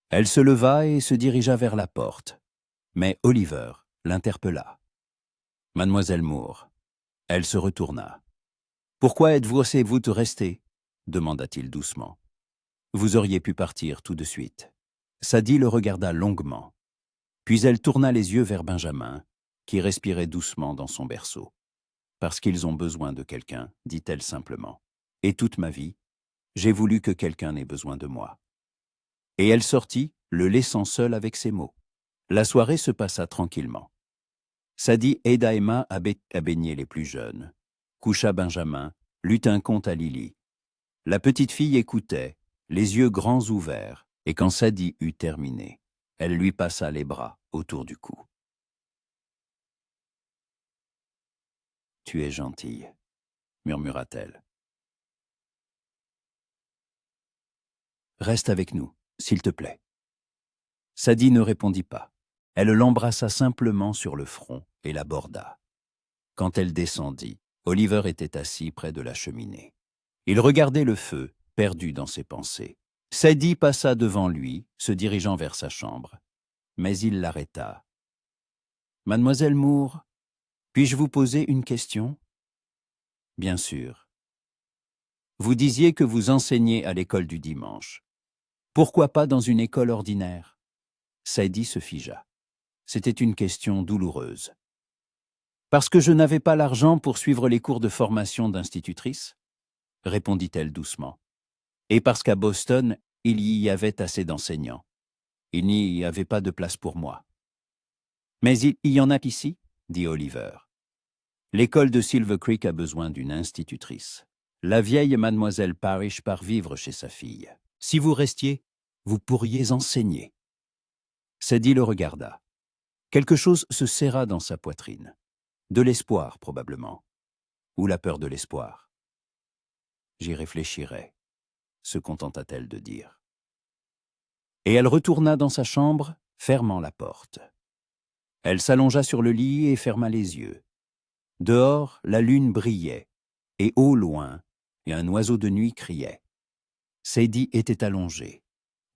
Elle se leva et se dirigea vers la porte, mais Oliver l'interpella. Mademoiselle Moore. Elle se retourna. Pourquoi êtes-vous restée demanda-t-il doucement. Vous auriez pu partir tout de suite. Sadie le regarda longuement. Puis elle tourna les yeux vers Benjamin, qui respirait doucement dans son berceau. Parce qu'ils ont besoin de quelqu'un, dit-elle simplement. Et toute ma vie, j'ai voulu que quelqu'un ait besoin de moi. Et elle sortit, le laissant seul avec ces mots. La soirée se passa tranquillement. Sadie aida Emma à baigner les plus jeunes, coucha Benjamin, lut un conte à Lily. La petite fille écoutait, les yeux grands ouverts, et quand Sadie eut terminé, elle lui passa les bras autour du cou. « Tu es gentille, » murmura-t-elle. « Reste avec nous, s'il te plaît. » Sadie ne répondit pas. Elle l'embrassa simplement sur le front et l'aborda. Quand elle descendit, Oliver était assis près de la cheminée. Il regardait le feu, perdu dans ses pensées. Sadie passa devant lui, se dirigeant vers sa chambre. Mais il l'arrêta. « Mademoiselle Moore, puis-je vous poser une question ?»« Bien sûr. »« Vous disiez que vous enseignez à l'école du dimanche. Pourquoi pas dans une école ordinaire ?» Sadie se figea. C'était une question douloureuse. « Parce que je n'avais pas l'argent pour suivre les cours de formation d'institutrice ?» répondit-elle doucement. « Et parce qu'à Boston, il y avait assez d'enseignants. Il n'y avait pas de place pour moi. »« Mais il y en a ici ?» dit Oliver. « L'école de Silver Creek a besoin d'une institutrice. La vieille mademoiselle Parrish part vivre chez sa fille. Si vous restiez, vous pourriez enseigner. » Sadie le regarda. Quelque chose se serra dans sa poitrine. De l'espoir, probablement. Ou la peur de l'espoir. « J'y réfléchirai », se contenta-t-elle de dire. Et elle retourna dans sa chambre, fermant la porte. Elle s'allongea sur le lit et ferma les yeux. Dehors, la lune brillait, et au loin, un oiseau de nuit criait. Sadie était allongée,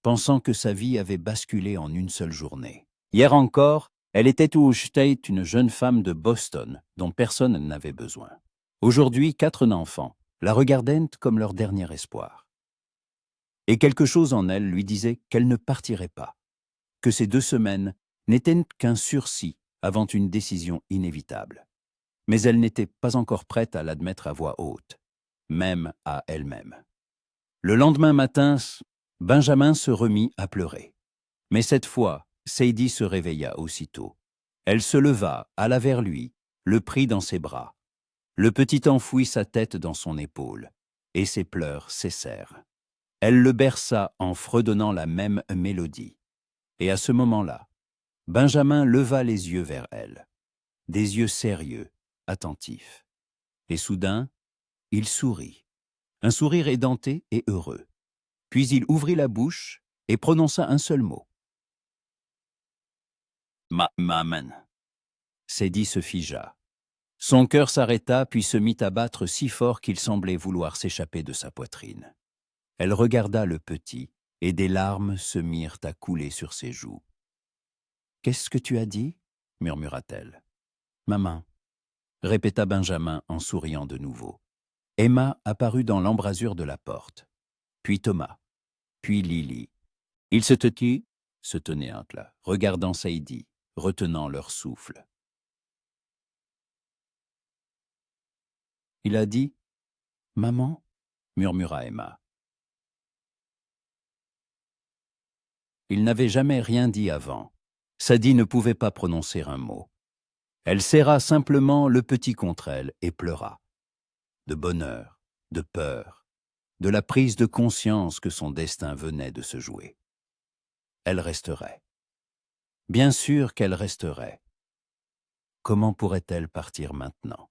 pensant que sa vie avait basculé en une seule journée. Hier encore, elle était au State, une jeune femme de Boston, dont personne n'avait besoin. Aujourd'hui, 4 enfants la regardaient comme leur dernier espoir. Et quelque chose en elle lui disait qu'elle ne partirait pas, que ces 2 semaines n'étaient qu'un sursis avant une décision inévitable. Mais elle n'était pas encore prête à l'admettre à voix haute, même à elle-même. Le lendemain matin, Benjamin se remit à pleurer. Mais cette fois, Sadie se réveilla aussitôt. Elle se leva, alla vers lui, le prit dans ses bras. Le petit enfouit sa tête dans son épaule, et ses pleurs cessèrent. Elle le berça en fredonnant la même mélodie. Et à ce moment-là, Benjamin leva les yeux vers elle, des yeux sérieux, attentifs. Et soudain, il sourit, un sourire édenté et heureux. Puis il ouvrit la bouche et prononça un seul mot. Maman. Sadie se figea. Son cœur s'arrêta puis se mit à battre si fort qu'il semblait vouloir s'échapper de sa poitrine. Elle regarda le petit, et des larmes se mirent à couler sur ses joues. « Qu'est-ce que tu as dit ?» murmura-t-elle. « Maman », répéta Benjamin en souriant de nouveau. Emma apparut dans l'embrasure de la porte. Puis Thomas. Puis Lily. Ils se tenaient là, regardant Sadie, retenant leur souffle. Il a dit « Maman ?» murmura Emma. Il n'avait jamais rien dit avant. Sadie ne pouvait pas prononcer un mot. Elle serra simplement le petit contre elle et pleura. De bonheur, de peur, de la prise de conscience que son destin venait de se jouer. Elle resterait. Bien sûr qu'elle resterait. Comment pourrait-elle partir maintenant?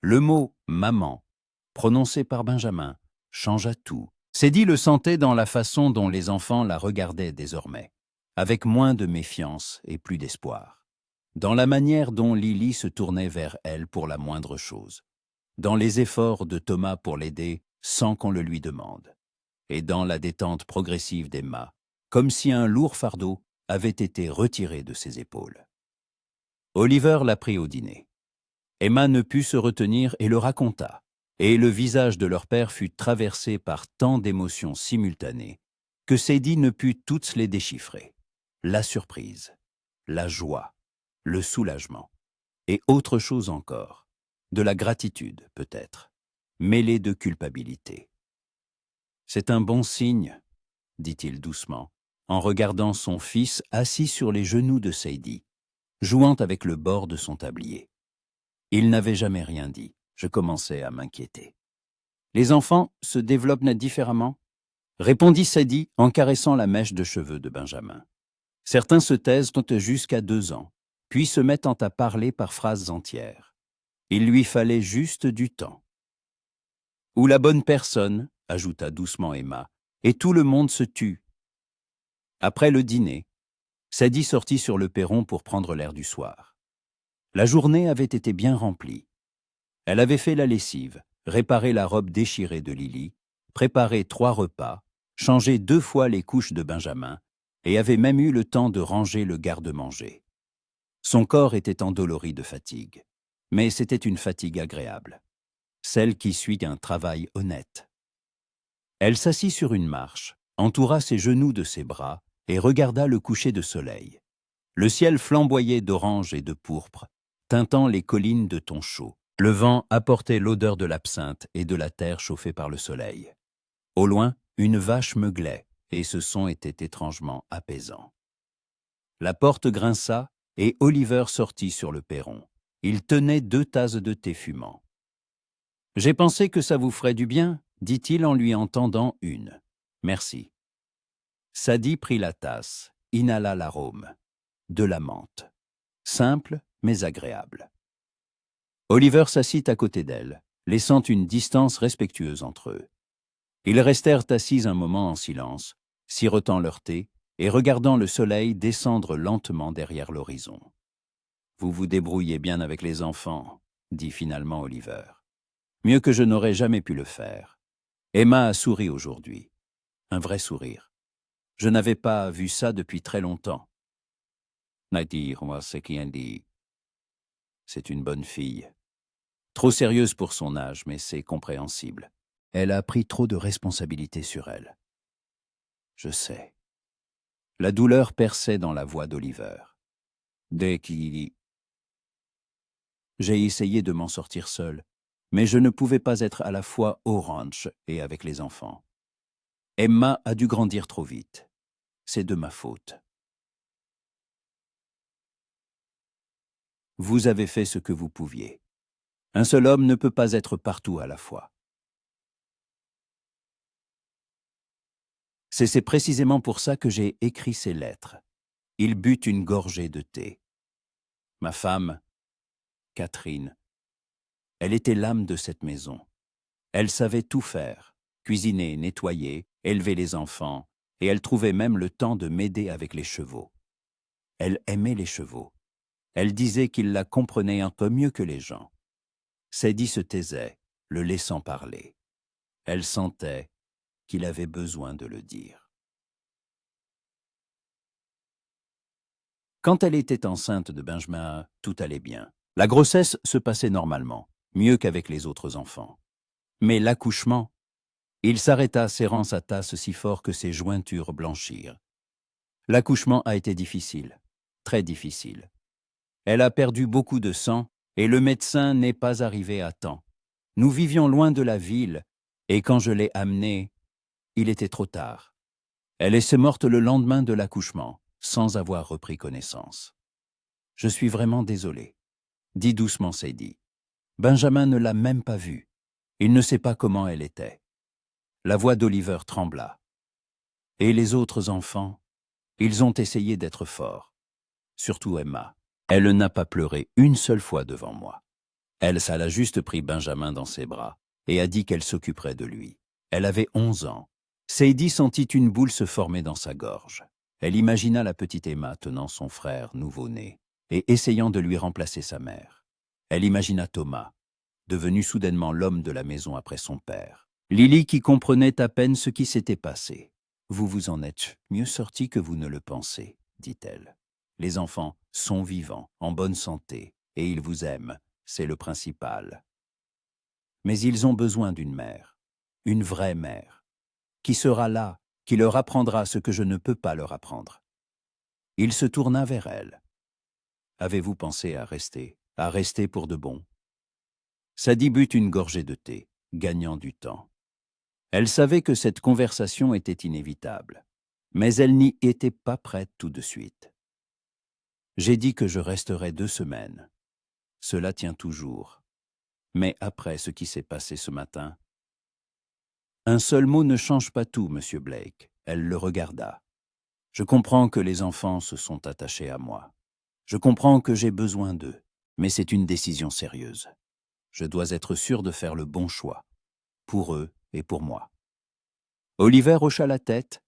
Le mot « maman », prononcé par Benjamin, changea tout. Sadie le sentait dans la façon dont les enfants la regardaient désormais, avec moins de méfiance et plus d'espoir. Dans la manière dont Lily se tournait vers elle pour la moindre chose, dans les efforts de Thomas pour l'aider sans qu'on le lui demande, et dans la détente progressive d'Emma, comme si un lourd fardeau avait été retiré de ses épaules. Oliver la prit au dîner. Emma ne put se retenir et le raconta, et le visage de leur père fut traversé par tant d'émotions simultanées que Sadie ne put toutes les déchiffrer. La surprise, la joie, le soulagement, et autre chose encore, de la gratitude peut-être, mêlée de culpabilité. « C'est un bon signe, » dit-il doucement, en regardant son fils assis sur les genoux de Sadie, jouant avec le bord de son tablier. Il n'avait jamais rien dit. Je commençais à m'inquiéter. « Les enfants se développent différemment ?» répondit Sadie en caressant la mèche de cheveux de Benjamin. « Certains se taisent jusqu'à 2 ans, puis se mettent à parler par phrases entières. Il lui fallait juste du temps. »« Ou la bonne personne, » ajouta doucement Emma, « et tout le monde se tue. » Après le dîner, Sadie sortit sur le perron pour prendre l'air du soir. La journée avait été bien remplie. Elle avait fait la lessive, réparé la robe déchirée de Lily, préparé 3 repas, changé 2 fois les couches de Benjamin, et avait même eu le temps de ranger le garde-manger. Son corps était endolori de fatigue, mais c'était une fatigue agréable, celle qui suit un travail honnête. Elle s'assit sur une marche, entoura ses genoux de ses bras et regarda le coucher de soleil. Le ciel flamboyait d'orange et de pourpre, teintant les collines de tons chauds. Le vent apportait l'odeur de l'absinthe et de la terre chauffée par le soleil. Au loin, une vache meuglait, et ce son était étrangement apaisant. La porte grinça, et Oliver sortit sur le perron. Il tenait 2 tasses de thé fumant. « J'ai pensé que ça vous ferait du bien, » dit-il en lui en tendant une. « Merci. » Sadie prit la tasse, inhala l'arôme. De la menthe. Simple, mais agréable. Oliver s'assit à côté d'elle, laissant une distance respectueuse entre eux. Ils restèrent assis un moment en silence, sirotant leur thé et regardant le soleil descendre lentement derrière l'horizon. « Vous vous débrouillez bien avec les enfants, » dit finalement Oliver. « Mieux que je n'aurais jamais pu le faire. » Emma a souri aujourd'hui. Un vrai sourire. Je n'avais pas vu ça depuis très longtemps. C'est une bonne fille. Trop sérieuse pour son âge, mais c'est compréhensible. Elle a pris trop de responsabilités sur elle. Je sais. La douleur perçait dans la voix d'Oliver. Dès qu'il... J'ai essayé de m'en sortir seul, mais je ne pouvais pas être à la fois au ranch et avec les enfants. Emma a dû grandir trop vite. C'est de ma faute. Vous avez fait ce que vous pouviez. Un seul homme ne peut pas être partout à la fois. C'est précisément pour ça que j'ai écrit ces lettres. il but une gorgée de thé. Ma femme, Catherine, elle était l'âme de cette maison. Elle savait tout faire, cuisiner, nettoyer, élever les enfants, et elle trouvait même le temps de m'aider avec les chevaux. Elle aimait les chevaux. Elle disait qu'ils la comprenaient un peu mieux que les gens. Sadie se taisait, le laissant parler. Elle sentait qu'il avait besoin de le dire. Quand elle était enceinte de Benjamin, tout allait bien. La grossesse se passait normalement, mieux qu'avec les autres enfants. Mais l'accouchement, il s'arrêta serrant sa tasse si fort que ses jointures blanchirent. L'accouchement a été difficile, très difficile. Elle a perdu beaucoup de sang et le médecin n'est pas arrivé à temps. Nous vivions loin de la ville et quand je l'ai amenée, il était trop tard. Elle est morte le lendemain de l'accouchement, sans avoir repris connaissance. Je suis vraiment désolé, dit doucement Sadie. Benjamin ne l'a même pas vue. Il ne sait pas comment elle était. La voix d'Oliver trembla. Et les autres enfants, ils ont essayé d'être forts. Surtout Emma. Elle n'a pas pleuré une seule fois devant moi. Elle a juste pris Benjamin dans ses bras et a dit qu'elle s'occuperait de lui. Elle avait 11 ans. Sadie sentit une boule se former dans sa gorge. Elle imagina la petite Emma tenant son frère nouveau-né et essayant de lui remplacer sa mère. Elle imagina Thomas, devenu soudainement l'homme de la maison après son père. Lily qui comprenait à peine ce qui s'était passé. « Vous vous en êtes mieux sorti que vous ne le pensez, » dit-elle. « Les enfants sont vivants, en bonne santé, et ils vous aiment, c'est le principal. Mais ils ont besoin d'une mère, une vraie mère, qui sera là, qui leur apprendra ce que je ne peux pas leur apprendre. » Il se tourna vers elle. « Avez-vous pensé à rester pour de bon ?» Sadie but une gorgée de thé, gagnant du temps. Elle savait que cette conversation était inévitable, mais elle n'y était pas prête tout de suite. J'ai dit que je resterais 2 semaines. Cela tient toujours. Mais après ce qui s'est passé ce matin... Un seul mot ne change pas tout, Monsieur Blake. Elle le regarda. Je comprends que les enfants se sont attachés à moi. Je comprends que j'ai besoin d'eux, mais c'est une décision sérieuse. Je dois être sûr de faire le bon choix, pour eux et pour moi. Oliver hocha la tête,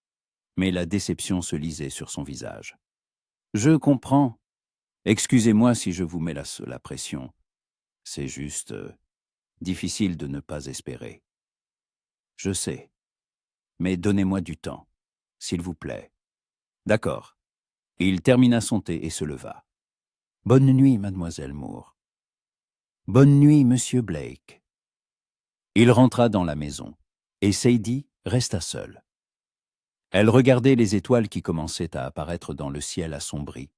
mais la déception se lisait sur son visage. Je comprends. Excusez-moi si je vous mets la pression. C'est juste difficile de ne pas espérer. Je sais, mais donnez-moi du temps, s'il vous plaît. D'accord. Il termina son thé et se leva. Bonne nuit, mademoiselle Moore. Bonne nuit, monsieur Blake. Il rentra dans la maison, et Sadie resta seule. Elle regardait les étoiles qui commençaient à apparaître dans le ciel assombri,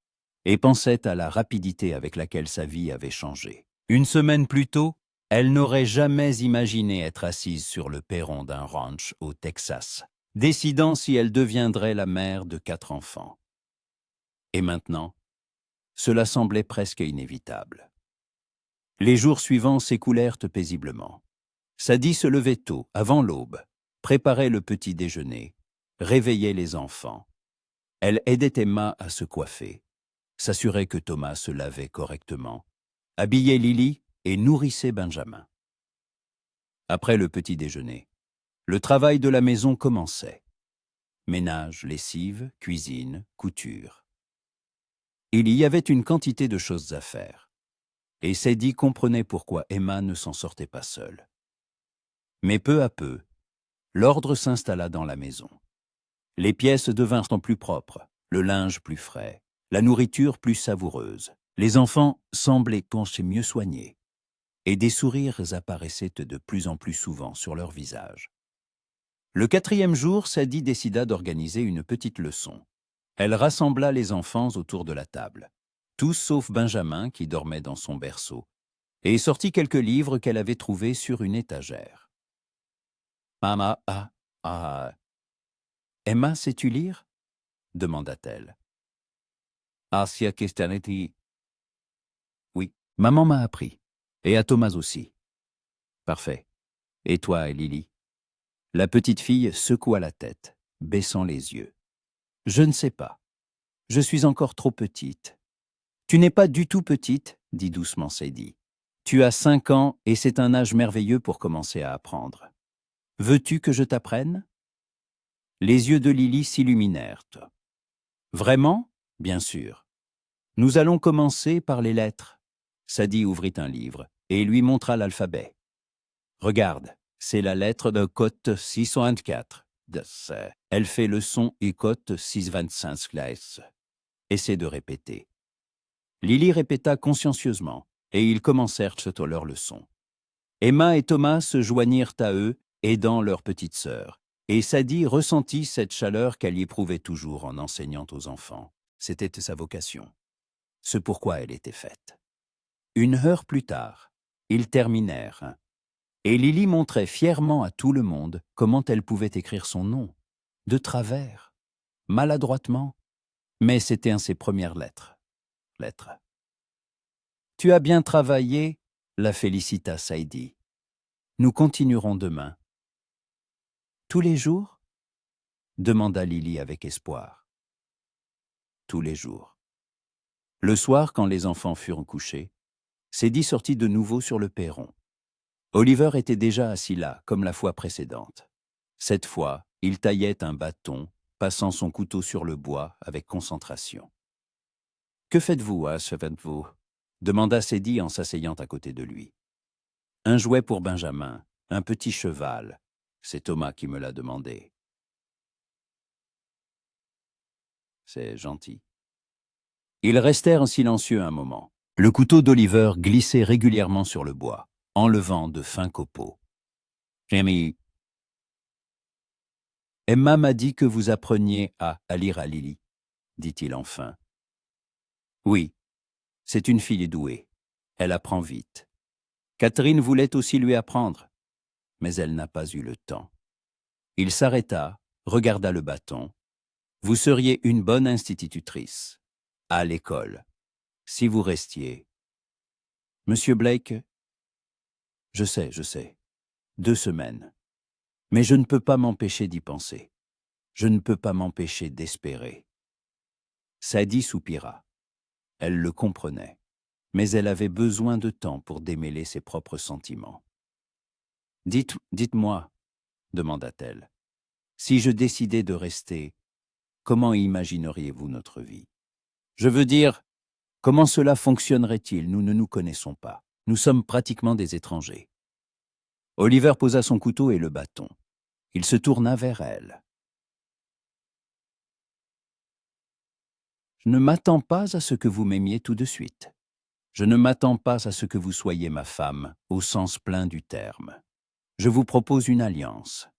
et pensait à la rapidité avec laquelle sa vie avait changé. Une semaine plus tôt, elle n'aurait jamais imaginé être assise sur le perron d'un ranch au Texas, décidant si elle deviendrait la mère de 4 enfants. Et maintenant, cela semblait presque inévitable. Les jours suivants s'écoulèrent paisiblement. Sadie se levait tôt, avant l'aube, préparait le petit déjeuner, réveillait les enfants. Elle aidait Emma à se coiffer, s'assurait que Thomas se lavait correctement, habillait Lily et nourrissait Benjamin. Après le petit déjeuner, le travail de la maison commençait. Ménage, lessive, cuisine, couture. Il y avait une quantité de choses à faire. Et Sadie comprenait pourquoi Emma ne s'en sortait pas seule. Mais peu à peu, l'ordre s'installa dans la maison. Les pièces devinrent plus propres, le linge plus frais, la nourriture plus savoureuse. Les enfants semblaient pencher mieux soignés, et des sourires apparaissaient de plus en plus souvent sur leurs visages. Le 4e jour, Sadie décida d'organiser une petite leçon. Elle rassembla les enfants autour de la table, tous sauf Benjamin qui dormait dans son berceau, et sortit quelques livres qu'elle avait trouvés sur une étagère. « Maman, Emma, sais-tu lire ?» demanda-t-elle. « Asia Christianity. »« Oui, maman m'a appris, et à Thomas aussi. »« Parfait. Et toi, Lily ?» La petite fille secoua la tête, baissant les yeux. « Je ne sais pas. Je suis encore trop petite. Tu n'es pas du tout petite, dit doucement Sadie. Tu as 5 ans et c'est un âge merveilleux pour commencer à apprendre. Veux-tu que je t'apprenne? Les yeux de Lily s'illuminèrent. Vraiment? Bien sûr. Nous allons commencer par les lettres. Sadie ouvrit un livre et lui montra l'alphabet. Regarde, c'est la lettre de cote 624. Elle fait le son et cote 625. Essaie de répéter. Lily répéta consciencieusement, et ils commencèrent leur leçon. Emma et Thomas se joignirent à eux, aidant leur petite sœur, et Sadie ressentit cette chaleur qu'elle y éprouvait toujours en enseignant aux enfants. C'était sa vocation, ce pourquoi elle était faite. 1 heure plus tard, ils terminèrent, et Lily montrait fièrement à tout le monde comment elle pouvait écrire son nom, de travers, maladroitement, mais c'était ses premières lettres. Tu as bien travaillé, la félicita Sadie. Nous continuerons demain. Tous les jours? Demanda Lily avec espoir. Tous les jours. Le soir, quand les enfants furent couchés, Sadie sortit de nouveau sur le perron. Oliver était déjà assis là, comme la fois précédente. Cette fois, il taillait un bâton, passant son couteau sur le bois avec concentration. « Que faites-vous, faites-vous » demanda Sadie en s'asseyant à côté de lui. « Un jouet pour Benjamin, un petit cheval. C'est Thomas qui me l'a demandé. » C'est gentil. Ils restèrent silencieux un moment. Le couteau d'Oliver glissait régulièrement sur le bois, enlevant de fins copeaux. « Jamie, Emma m'a dit que vous appreniez à lire à Lily, dit-il enfin. Oui, c'est une fille douée. Elle apprend vite. Catherine voulait aussi lui apprendre, mais elle n'a pas eu le temps. Il s'arrêta, regarda le bâton. Vous seriez une bonne institutrice, à l'école, si vous restiez. Monsieur Blake, je sais, 2 semaines. Mais je ne peux pas m'empêcher d'y penser. Je ne peux pas m'empêcher d'espérer. Sadie soupira. Elle le comprenait, mais elle avait besoin de temps pour démêler ses propres sentiments. Dites-moi, demanda-t-elle, si je décidais de rester, comment imagineriez-vous notre vie? Je veux dire, comment cela fonctionnerait-il? Nous ne nous connaissons pas. Nous sommes pratiquement des étrangers. Oliver posa son couteau et le bâton. Il se tourna vers elle. Je ne m'attends pas à ce que vous m'aimiez tout de suite. Je ne m'attends pas à ce que vous soyez ma femme, au sens plein du terme. Je vous propose une alliance,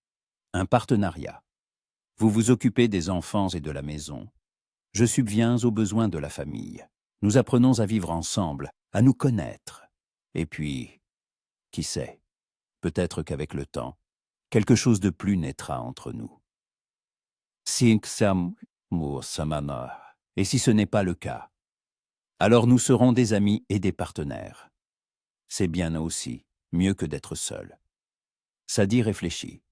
un partenariat. Vous vous occupez des enfants et de la maison. Je subviens aux besoins de la famille. Nous apprenons à vivre ensemble, à nous connaître. Et puis, qui sait, peut-être qu'avec le temps, quelque chose de plus naîtra entre nous. Et si ce n'est pas le cas, alors nous serons des amis et des partenaires. C'est bien aussi, mieux que d'être seul. Sadie réfléchit.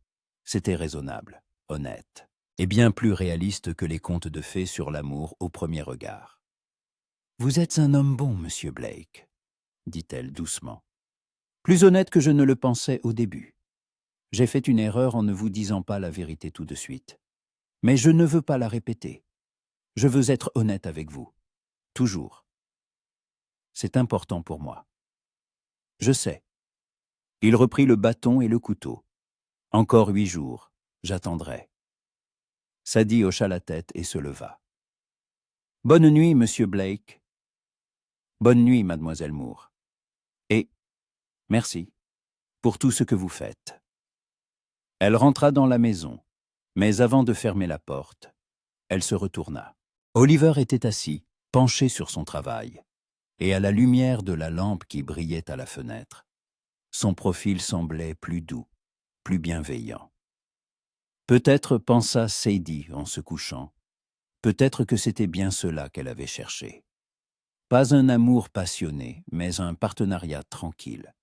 C'était raisonnable, honnête, et bien plus réaliste que les contes de fées sur l'amour au premier regard. « Vous êtes un homme bon, monsieur Blake, » dit-elle doucement. « Plus honnête que je ne le pensais au début. J'ai fait une erreur en ne vous disant pas la vérité tout de suite. Mais je ne veux pas la répéter. Je veux être honnête avec vous. Toujours. C'est important pour moi. Je sais. » Il reprit le bâton et le couteau. « Encore 8 jours, j'attendrai. » Sadie hocha la tête et se leva. « Bonne nuit, monsieur Blake. »« Bonne nuit, mademoiselle Moore. Et merci pour tout ce que vous faites. » Elle rentra dans la maison, mais avant de fermer la porte, elle se retourna. Oliver était assis, penché sur son travail, et à la lumière de la lampe qui brillait à la fenêtre, son profil semblait plus doux, plus bienveillant. Peut-être pensa Sadie en se couchant, peut-être que c'était bien cela qu'elle avait cherché. Pas un amour passionné, mais un partenariat tranquille.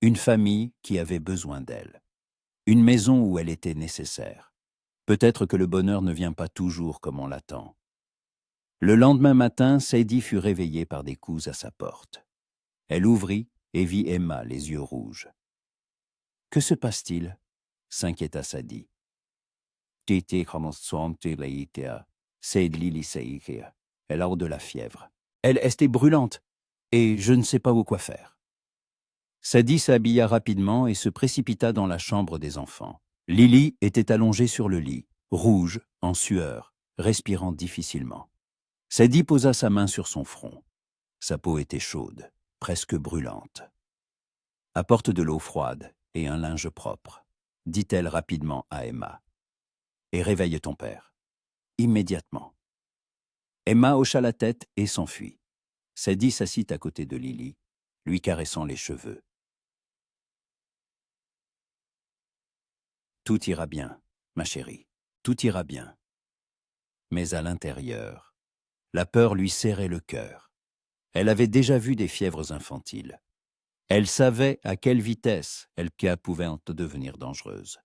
Une famille qui avait besoin d'elle. Une maison où elle était nécessaire. Peut-être que le bonheur ne vient pas toujours comme on l'attend. Le lendemain matin, Sadie fut réveillée par des coups à sa porte. Elle ouvrit et vit Emma, les yeux rouges. « Que se passe-t-il » s'inquiéta Sadie. « C'est Elle a de la fièvre. Elle était brûlante et je ne sais pas où quoi faire. » Sadie s'habilla rapidement et se précipita dans la chambre des enfants. Lily était allongée sur le lit, rouge, en sueur, respirant difficilement. Sadie posa sa main sur son front. Sa peau était chaude, presque brûlante. « Apporte de l'eau froide et un linge propre, » dit-elle rapidement à Emma. « Et réveille ton père. Immédiatement. » Emma hocha la tête et s'enfuit. Sadie s'assit à côté de Lily, lui caressant les cheveux. « Tout ira bien, ma chérie, tout ira bien. » Mais à l'intérieur, la peur lui serrait le cœur. Elle avait déjà vu des fièvres infantiles. Elle savait à quelle vitesse elles pouvaient devenir dangereuses.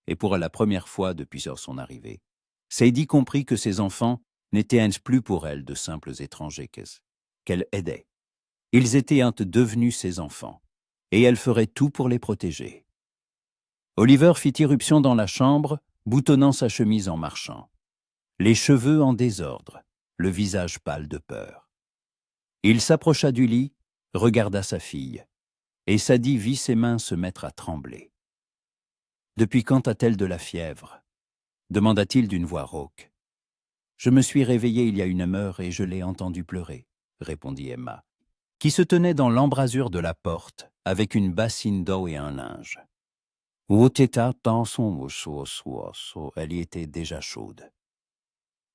Et pour la première fois depuis son arrivée, Sadie comprit que ses enfants n'étaient plus pour elle de simples étrangers qu'elle aidait. Ils étaient devenus ses enfants, et elle ferait tout pour les protéger. Oliver fit irruption dans la chambre, boutonnant sa chemise en marchant. Les cheveux en désordre, le visage pâle de peur. Il s'approcha du lit, regarda sa fille, et Sadie vit ses mains se mettre à trembler. « Depuis quand a-t-elle de la fièvre » demanda-t-il d'une voix rauque. « Je me suis réveillée il y a 1 heure et je l'ai entendue pleurer, » répondit Emma, qui se tenait dans l'embrasure de la porte avec une bassine d'eau et un linge. Elle y était déjà chaude.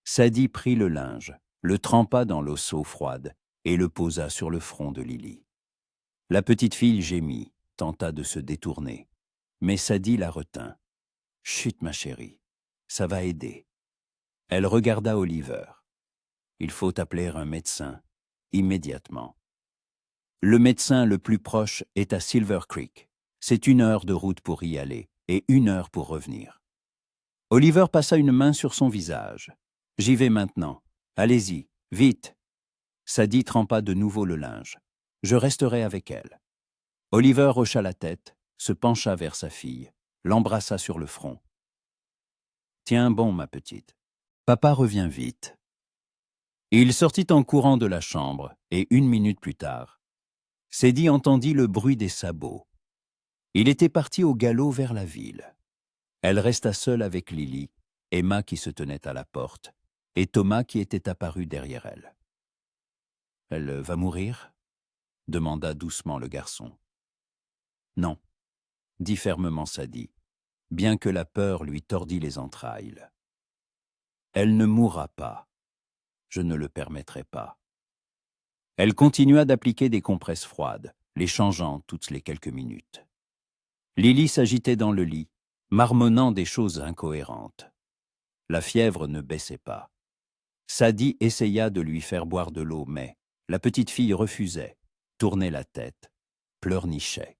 Sadie prit le linge, le trempa dans l'eau froide et le posa sur le front de Lily. La petite fille gémit, tenta de se détourner, mais Sadie la retint. « Chut, ma chérie, ça va aider. » Elle regarda Oliver. « Il faut appeler un médecin, immédiatement. » Le médecin le plus proche est à Silver Creek. C'est 1 heure de route pour y aller et 1 heure pour revenir. Oliver passa une main sur son visage. « J'y vais maintenant. Allez-y, vite. » Sadie trempa de nouveau le linge. « Je resterai avec elle. » Oliver hocha la tête, se pencha vers sa fille, l'embrassa sur le front. « Tiens bon, ma petite. Papa revient vite. » Il sortit en courant de la chambre, et 1 minute plus tard, Sadie entendit le bruit des sabots. Il était parti au galop vers la ville. Elle resta seule avec Lily, Emma qui se tenait à la porte, et Thomas qui était apparu derrière elle. « Elle va mourir » demanda doucement le garçon. « Non » dit fermement Sadie, bien que la peur lui tordît les entrailles. « Elle ne mourra pas. Je ne le permettrai pas. » Elle continua d'appliquer des compresses froides, les changeant toutes les quelques minutes. Lily s'agitait dans le lit, marmonnant des choses incohérentes. La fièvre ne baissait pas. Sadie essaya de lui faire boire de l'eau, mais la petite fille refusait, tournait la tête, pleurnichait.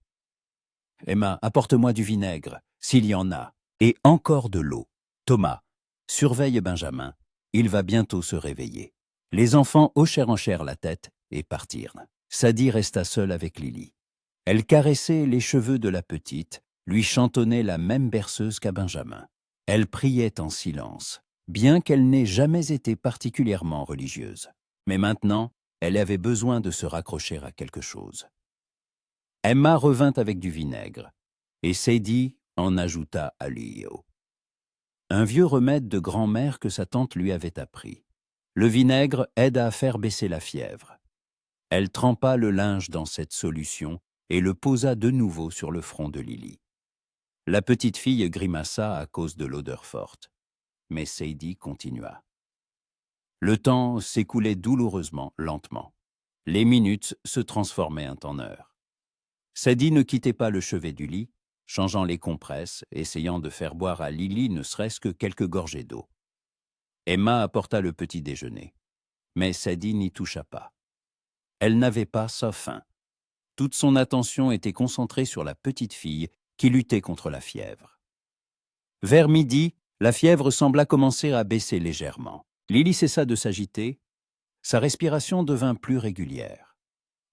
« Emma, apporte-moi du vinaigre, s'il y en a, et encore de l'eau. Thomas, surveille Benjamin, il va bientôt se réveiller. » Les enfants hochèrent la tête et partirent. Sadie resta seule avec Lily. Elle caressait les cheveux de la petite, lui chantonnait la même berceuse qu'à Benjamin. Elle priait en silence, bien qu'elle n'ait jamais été particulièrement religieuse. Mais maintenant, elle avait besoin de se raccrocher à quelque chose. Emma revint avec du vinaigre, et Sadie en ajouta à l'eau. Un vieux remède de grand-mère que sa tante lui avait appris. Le vinaigre aide à faire baisser la fièvre. Elle trempa le linge dans cette solution et le posa de nouveau sur le front de Lily. La petite fille grimaça à cause de l'odeur forte, mais Sadie continua. Le temps s'écoulait douloureusement, lentement. Les minutes se transformaient en heures. Sadie ne quittait pas le chevet du lit, changeant les compresses, essayant de faire boire à Lily ne serait-ce que quelques gorgées d'eau. Emma apporta le petit déjeuner, mais Sadie n'y toucha pas. Elle n'avait pas sa faim. Toute son attention était concentrée sur la petite fille qui luttait contre la fièvre. Vers midi, la fièvre sembla commencer à baisser légèrement. Lily cessa de s'agiter, Sa respiration devint plus régulière.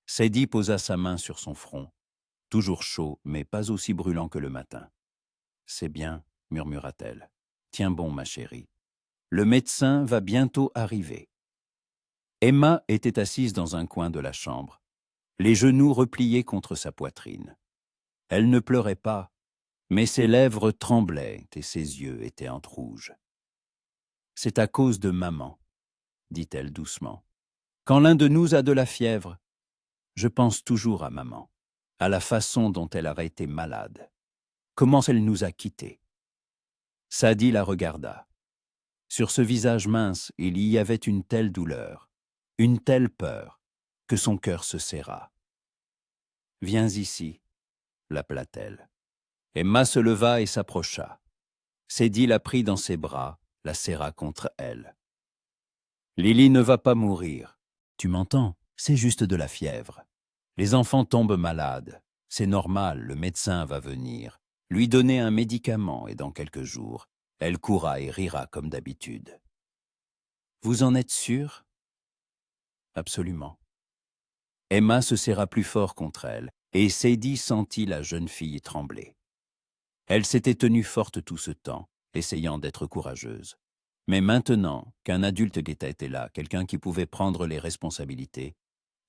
Sadie posa sa main sur son front, toujours chaud, mais pas aussi brûlant que le matin. « C'est bien, » murmura-t-elle. « Tiens bon, ma chérie. Le médecin va bientôt arriver. » Emma était assise dans un coin de la chambre, les genoux repliés contre sa poitrine. Elle ne pleurait pas, mais ses lèvres tremblaient et ses yeux étaient en rouge. « C'est à cause de maman, » dit-elle doucement. « Quand l'un de nous a de la fièvre, je pense toujours à maman, à la façon dont elle a été malade, comment elle nous a quittés. » Sadie la regarda. Sur ce visage mince, il y avait une telle douleur, une telle peur, que son cœur se serra. « Viens ici, » l'appela-t-elle. Emma se leva et s'approcha. Sadie la prit dans ses bras, la serra contre elle. « Lily ne va pas mourir. Tu m'entends? C'est juste de la fièvre. Les enfants tombent malades. C'est normal, le médecin va venir. Lui donner un médicament et dans quelques jours, elle courra et rira comme d'habitude. » « Vous en êtes sûr? » « Absolument. » Emma se serra plus fort contre elle, et Sadie sentit la jeune fille trembler. Elle s'était tenue forte tout ce temps, essayant d'être courageuse. Mais maintenant qu'un adulte était là, quelqu'un qui pouvait prendre les responsabilités,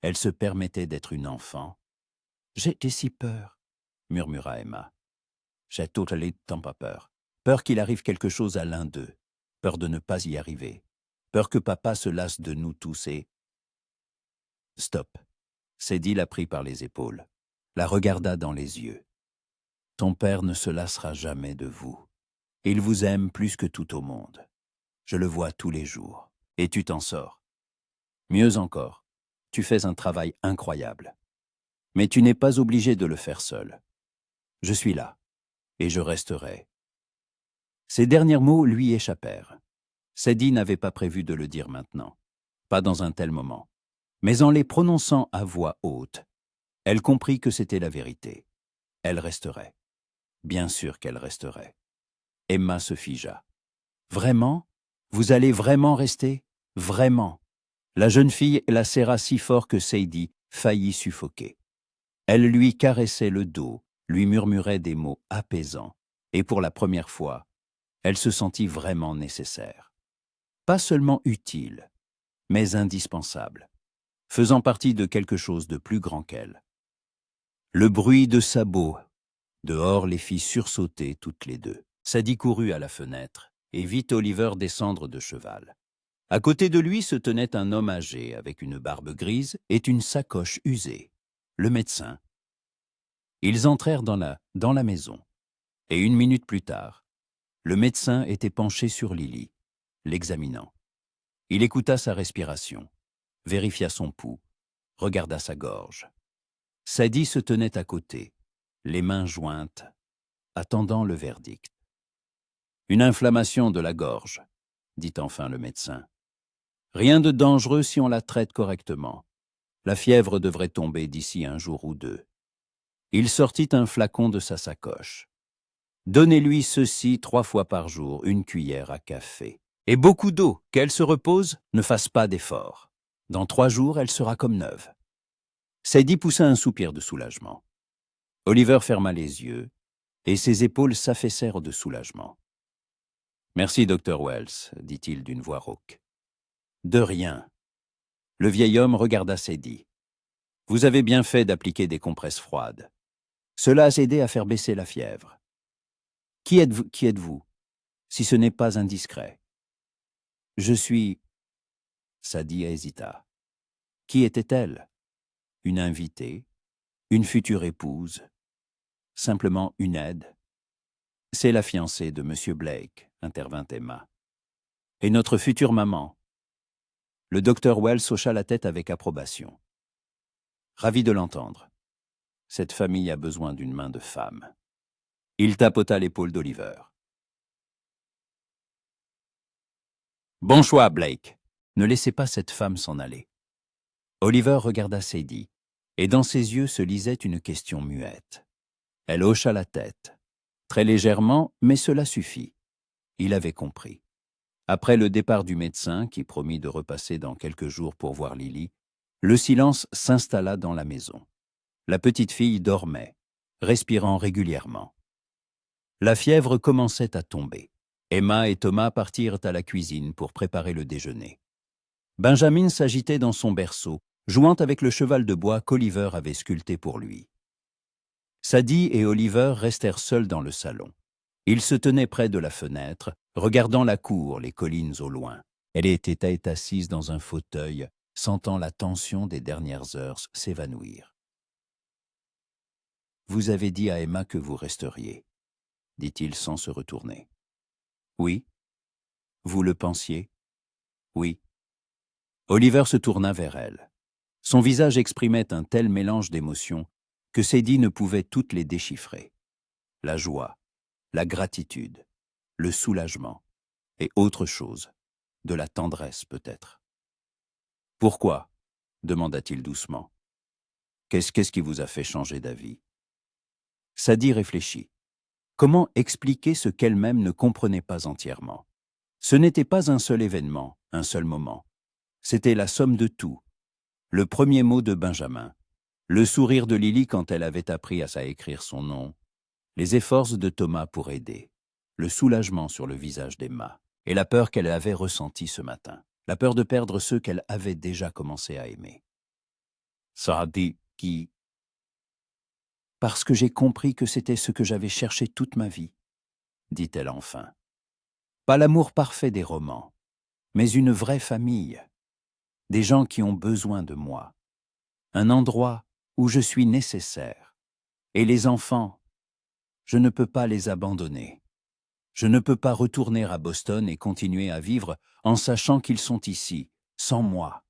elle se permettait d'être une enfant. « J'étais si peur, » murmura Emma. « J'ai totalement pas peur. Peur qu'il arrive quelque chose à l'un d'eux. Peur de ne pas y arriver. Peur que papa se lasse de nous tous et... » « Stop. » Sadie la prit par les épaules, la regarda dans les yeux. « Ton père ne se lassera jamais de vous. Il vous aime plus que tout au monde. Je le vois tous les jours. Et tu t'en sors. Mieux encore, tu fais un travail incroyable. Mais tu n'es pas obligé de le faire seul. Je suis là, et je resterai. » Ces derniers mots lui échappèrent. Sadie n'avait pas prévu de le dire maintenant, pas dans un tel moment. Mais en les prononçant à voix haute, elle comprit que c'était la vérité. Elle resterait. Bien sûr qu'elle resterait. Emma se figea. « Vraiment? Vous allez vraiment rester? Vraiment ?» La jeune fille la serra si fort que Sadie faillit suffoquer. Elle lui caressait le dos, lui murmurait des mots apaisants, et pour la première fois, elle se sentit vraiment nécessaire. Pas seulement utile, mais indispensable, faisant partie de quelque chose de plus grand qu'elle. Le bruit de sabots dehors les fit sursauter toutes les deux. Sadie courut à la fenêtre et vit Oliver descendre de cheval. À côté de lui se tenait un homme âgé avec une barbe grise et une sacoche usée, le médecin. Ils entrèrent dans la maison, et 1 minute plus tard, le médecin était penché sur Lily, l'examinant. Il écouta sa respiration, vérifia son pouls, regarda sa gorge. Sadie se tenait à côté, les mains jointes, attendant le verdict. « Une inflammation de la gorge, » dit enfin le médecin. « Rien de dangereux si on la traite correctement. La fièvre devrait tomber d'ici 1 jour ou 2. » Il sortit un flacon de sa sacoche. « Donnez-lui ceci 3 fois par jour, 1 cuillère à café. Et beaucoup d'eau, qu'elle se repose, ne fasse pas d'effort. Dans 3 jours, elle sera comme neuve. » Sadie poussa un soupir de soulagement. Oliver ferma les yeux, et ses épaules s'affaissèrent de soulagement. « Merci, Dr. Wells, » dit-il d'une voix rauque. « De rien. » Le vieil homme regarda Sadie. « Vous avez bien fait d'appliquer des compresses froides. Cela a aidé à faire baisser la fièvre. Qui êtes-vous, si ce n'est pas indiscret? » « Je suis... » Sadie hésita. Qui était-elle? Une invitée? Une future épouse? Simplement une aide? « C'est la fiancée de M. Blake, » intervint Emma. « Et notre future maman. » Le docteur Wells hocha la tête avec approbation. « Ravi de l'entendre. Cette famille a besoin d'une main de femme. » Il tapota l'épaule d'Oliver. « Bon choix, Blake. Ne laissez pas cette femme s'en aller. » Oliver regarda Sadie, et dans ses yeux se lisait une question muette. Elle hocha la tête, très légèrement, mais cela suffit. Il avait compris. Après le départ du médecin, qui promit de repasser dans quelques jours pour voir Lily, le silence s'installa dans la maison. La petite fille dormait, respirant régulièrement. La fièvre commençait à tomber. Emma et Thomas partirent à la cuisine pour préparer le déjeuner. Benjamin s'agitait dans son berceau, jouant avec le cheval de bois qu'Oliver avait sculpté pour lui. Sadie et Oliver restèrent seuls dans le salon. Ils se tenaient près de la fenêtre, regardant la cour, les collines au loin. Elle était assise dans un fauteuil, sentant la tension des dernières heures s'évanouir. « Vous avez dit à Emma que vous resteriez, » dit-il sans se retourner. « Oui. Vous le pensiez? » « Oui. » Oliver se tourna vers elle. Son visage exprimait un tel mélange d'émotions que Sadie ne pouvait toutes les déchiffrer. La joie, la gratitude, le soulagement et autre chose, de la tendresse peut-être. « Pourquoi ?» demanda-t-il doucement. « Qu'est-ce qui vous a fait changer d'avis ?» Sadie réfléchit. Comment expliquer ce qu'elle-même ne comprenait pas entièrement? Ce n'était pas un seul événement, un seul moment. C'était la somme de tout. Le premier mot de Benjamin, le sourire de Lily quand elle avait appris à écrire son nom, les efforts de Thomas pour aider, le soulagement sur le visage d'Emma et la peur qu'elle avait ressentie ce matin, la peur de perdre ceux qu'elle avait déjà commencé à aimer. Sadie qui... Parce que j'ai compris que c'était ce que j'avais cherché toute ma vie, dit-elle enfin. Pas l'amour parfait des romans, mais une vraie famille, des gens qui ont besoin de moi, un endroit où je suis nécessaire. Et les enfants, je ne peux pas les abandonner. Je ne peux pas retourner à Boston et continuer à vivre en sachant qu'ils sont ici, sans moi.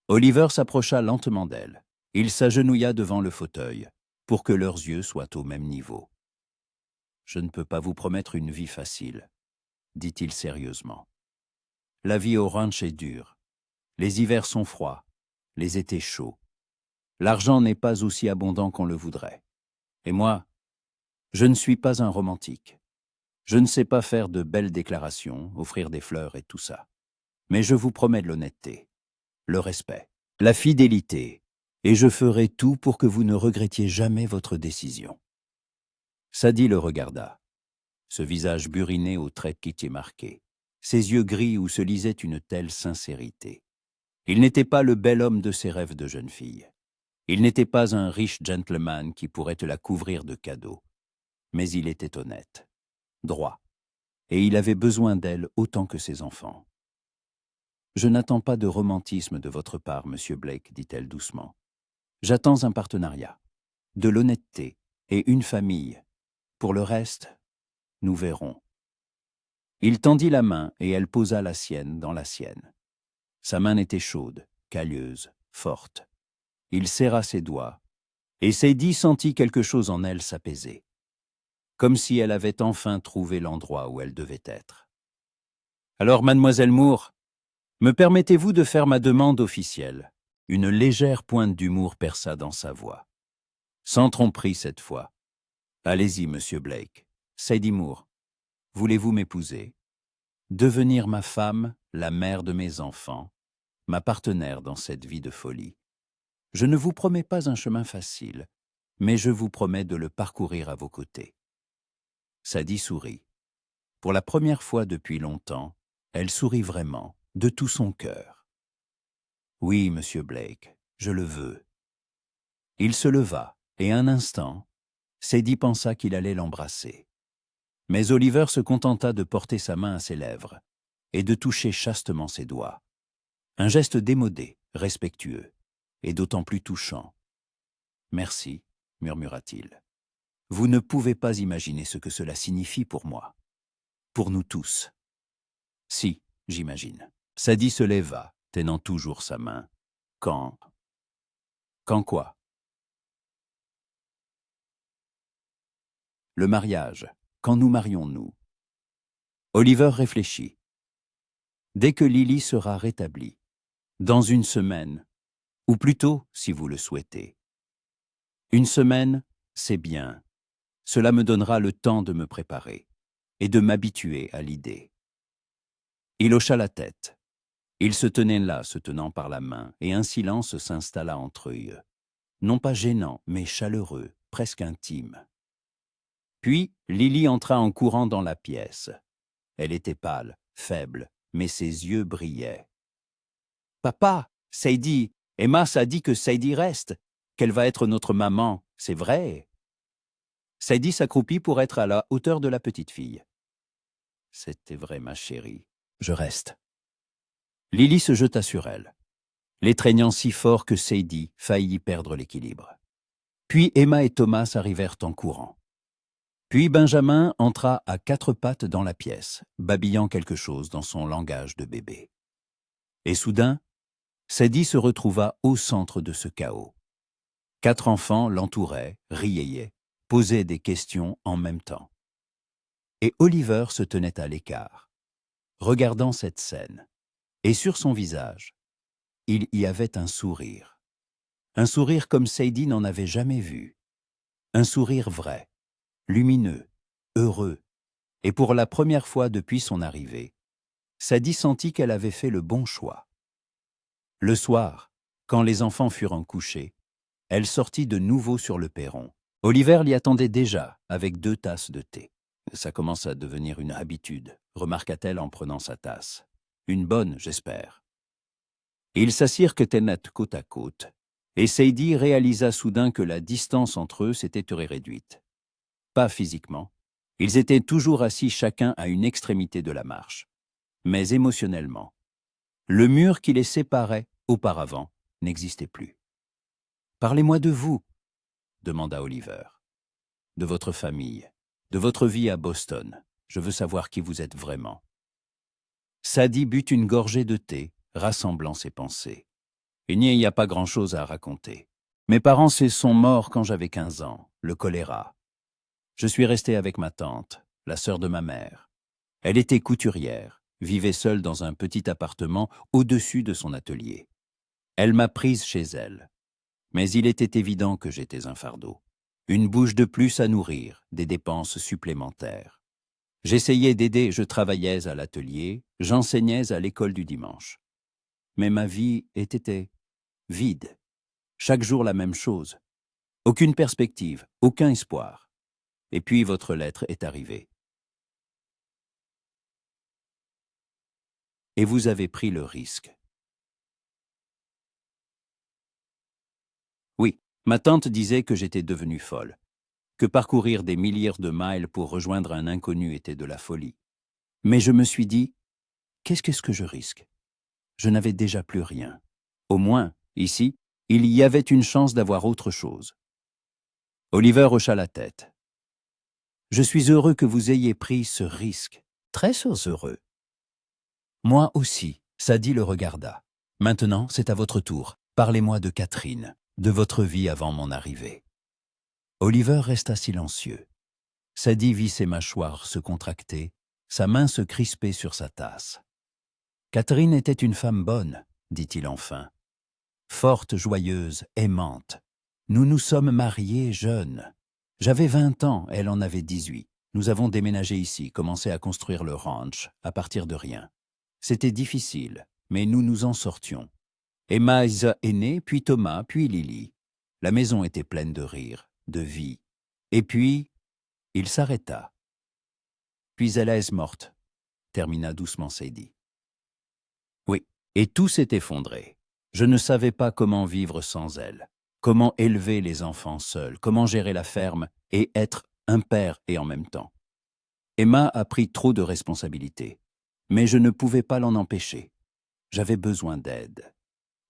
Oliver s'approcha lentement d'elle. Il s'agenouilla devant le fauteuil, pour que leurs yeux soient au même niveau. « Je ne peux pas vous promettre une vie facile, » dit-il sérieusement. « La vie au ranch est dure. Les hivers sont froids, les étés chauds. L'argent n'est pas aussi abondant qu'on le voudrait. Et moi, je ne suis pas un romantique. Je ne sais pas faire de belles déclarations, offrir des fleurs et tout ça. Mais je vous promets de l'honnêteté, le respect, la fidélité, et je ferai tout pour que vous ne regrettiez jamais votre décision. » Sadie le regarda, ce visage buriné aux traits qui marqués, ses yeux gris où se lisait une telle sincérité. Il n'était pas le bel homme de ses rêves de jeune fille. Il n'était pas un riche gentleman qui pourrait te la couvrir de cadeaux. Mais il était honnête, droit, et il avait besoin d'elle autant que ses enfants. « Je n'attends pas de romantisme de votre part, Monsieur Blake, dit-elle doucement. J'attends un partenariat, de l'honnêteté et une famille. Pour le reste, nous verrons. » Il tendit la main et elle posa la sienne dans la sienne. Sa main était chaude, calleuse, forte. Il serra ses doigts, et Sadie sentit quelque chose en elle s'apaiser, comme si elle avait enfin trouvé l'endroit où elle devait être. « Alors, mademoiselle Moore, me permettez-vous de faire ma demande officielle ?» Une légère pointe d'humour perça dans sa voix. Sans tromperie cette fois. « Allez-y, monsieur Blake. Sadie Moore, voulez-vous m'épouser? Devenir ma femme, la mère de mes enfants, ma partenaire dans cette vie de folie. Je ne vous promets pas un chemin facile, mais je vous promets de le parcourir à vos côtés. » Sadie sourit. Pour la première fois depuis longtemps, elle sourit vraiment, de tout son cœur. « Oui, monsieur Blake, je le veux. » Il se leva, et un instant, Sadie pensa qu'il allait l'embrasser. Mais Oliver se contenta de porter sa main à ses lèvres et de toucher chastement ses doigts. Un geste démodé, respectueux, et d'autant plus touchant. « Merci, » murmura-t-il. « Vous ne pouvez pas imaginer ce que cela signifie pour moi. Pour nous tous. » « Si, j'imagine. » Sadie se leva, tenant toujours sa main. « Quand quoi ?»« Le mariage. Quand nous marions-nous ?» Oliver réfléchit. « Dès que Lily sera rétablie. Dans une semaine. Ou plutôt, si vous le souhaitez. Une semaine, c'est bien. Cela me donnera le temps de me préparer et de m'habituer à l'idée. » Il hocha la tête. Ils se tenaient là, se tenant par la main, et un silence s'installa entre eux. Non pas gênant, mais chaleureux, presque intime. Puis, Lily entra en courant dans la pièce. Elle était pâle, faible, mais ses yeux brillaient. « Papa, Sadie, Emma s'a dit que Sadie reste, qu'elle va être notre maman, c'est vrai ?» Sadie s'accroupit pour être à la hauteur de la petite fille. « C'était vrai, ma chérie, je reste. » Lily se jeta sur elle, l'étreignant si fort que Sadie faillit perdre l'équilibre. Puis Emma et Thomas arrivèrent en courant. Puis Benjamin entra à quatre pattes dans la pièce, babillant quelque chose dans son langage de bébé. Et soudain, Sadie se retrouva au centre de ce chaos. Quatre enfants l'entouraient, riaient, posaient des questions en même temps. Et Oliver se tenait à l'écart, regardant cette scène. Et sur son visage, il y avait un sourire. Un sourire comme Sadie n'en avait jamais vu. Un sourire vrai, lumineux, heureux. Et pour la première fois depuis son arrivée, Sadie sentit qu'elle avait fait le bon choix. Le soir, quand les enfants furent couchés, elle sortit de nouveau sur le perron. Oliver l'y attendait déjà, avec 2 tasses de thé. « Ça commence à devenir une habitude », remarqua-t-elle en prenant sa tasse. « Une bonne, j'espère. » Ils s'assirent côte à côte, et Sadie réalisa soudain que la distance entre eux s'était réduite. Pas physiquement. Ils étaient toujours assis chacun à une extrémité de la marche. Mais émotionnellement. Le mur qui les séparait, auparavant, n'existait plus. « Parlez-moi de vous », demanda Oliver. « De votre famille, de votre vie à Boston. Je veux savoir qui vous êtes vraiment. » Sadie but une gorgée de thé, rassemblant ses pensées. « Il n'y a pas grand-chose à raconter. Mes parents sont morts quand j'avais 15 ans, le choléra. Je suis resté avec ma tante, la sœur de ma mère. Elle était couturière, vivait seule dans un petit appartement au-dessus de son atelier. Elle m'a prise chez elle. Mais il était évident que j'étais un fardeau. Une bouche de plus à nourrir, des dépenses supplémentaires. J'essayais d'aider, je travaillais à l'atelier, j'enseignais à l'école du dimanche. Mais ma vie était vide. Chaque jour la même chose. Aucune perspective, aucun espoir. Et puis votre lettre est arrivée. Et vous avez pris le risque. Oui, ma tante disait que j'étais devenue folle, que parcourir des milliers de miles pour rejoindre un inconnu était de la folie. Mais je me suis dit, qu'est-ce que je risque? Je n'avais déjà plus rien. Au moins, ici, il y avait une chance d'avoir autre chose. Oliver hocha la tête. Je suis heureux que vous ayez pris ce risque. Très heureux. Moi aussi, Sadie le regarda. Maintenant, c'est à votre tour. Parlez-moi de Catherine, de votre vie avant mon arrivée. Oliver resta silencieux. Sadie vit ses mâchoires se contracter, sa main se crisper sur sa tasse. Catherine était une femme bonne, dit-il enfin. Forte, joyeuse, aimante. Nous nous sommes mariés jeunes. J'avais 20 ans, elle en avait 18. Nous avons déménagé ici, commencé à construire le ranch, à partir de rien. C'était difficile, mais nous nous en sortions. Emma est née, puis Thomas, puis Lily. La maison était pleine de rire, de vie. Et puis, il s'arrêta. Puis elle est morte, termina doucement Sadie. Oui, et tout s'est effondré. Je ne savais pas comment vivre sans elle, comment élever les enfants seuls, comment gérer la ferme et être un père et en même temps. Emma a pris trop de responsabilités, mais je ne pouvais pas l'en empêcher. J'avais besoin d'aide,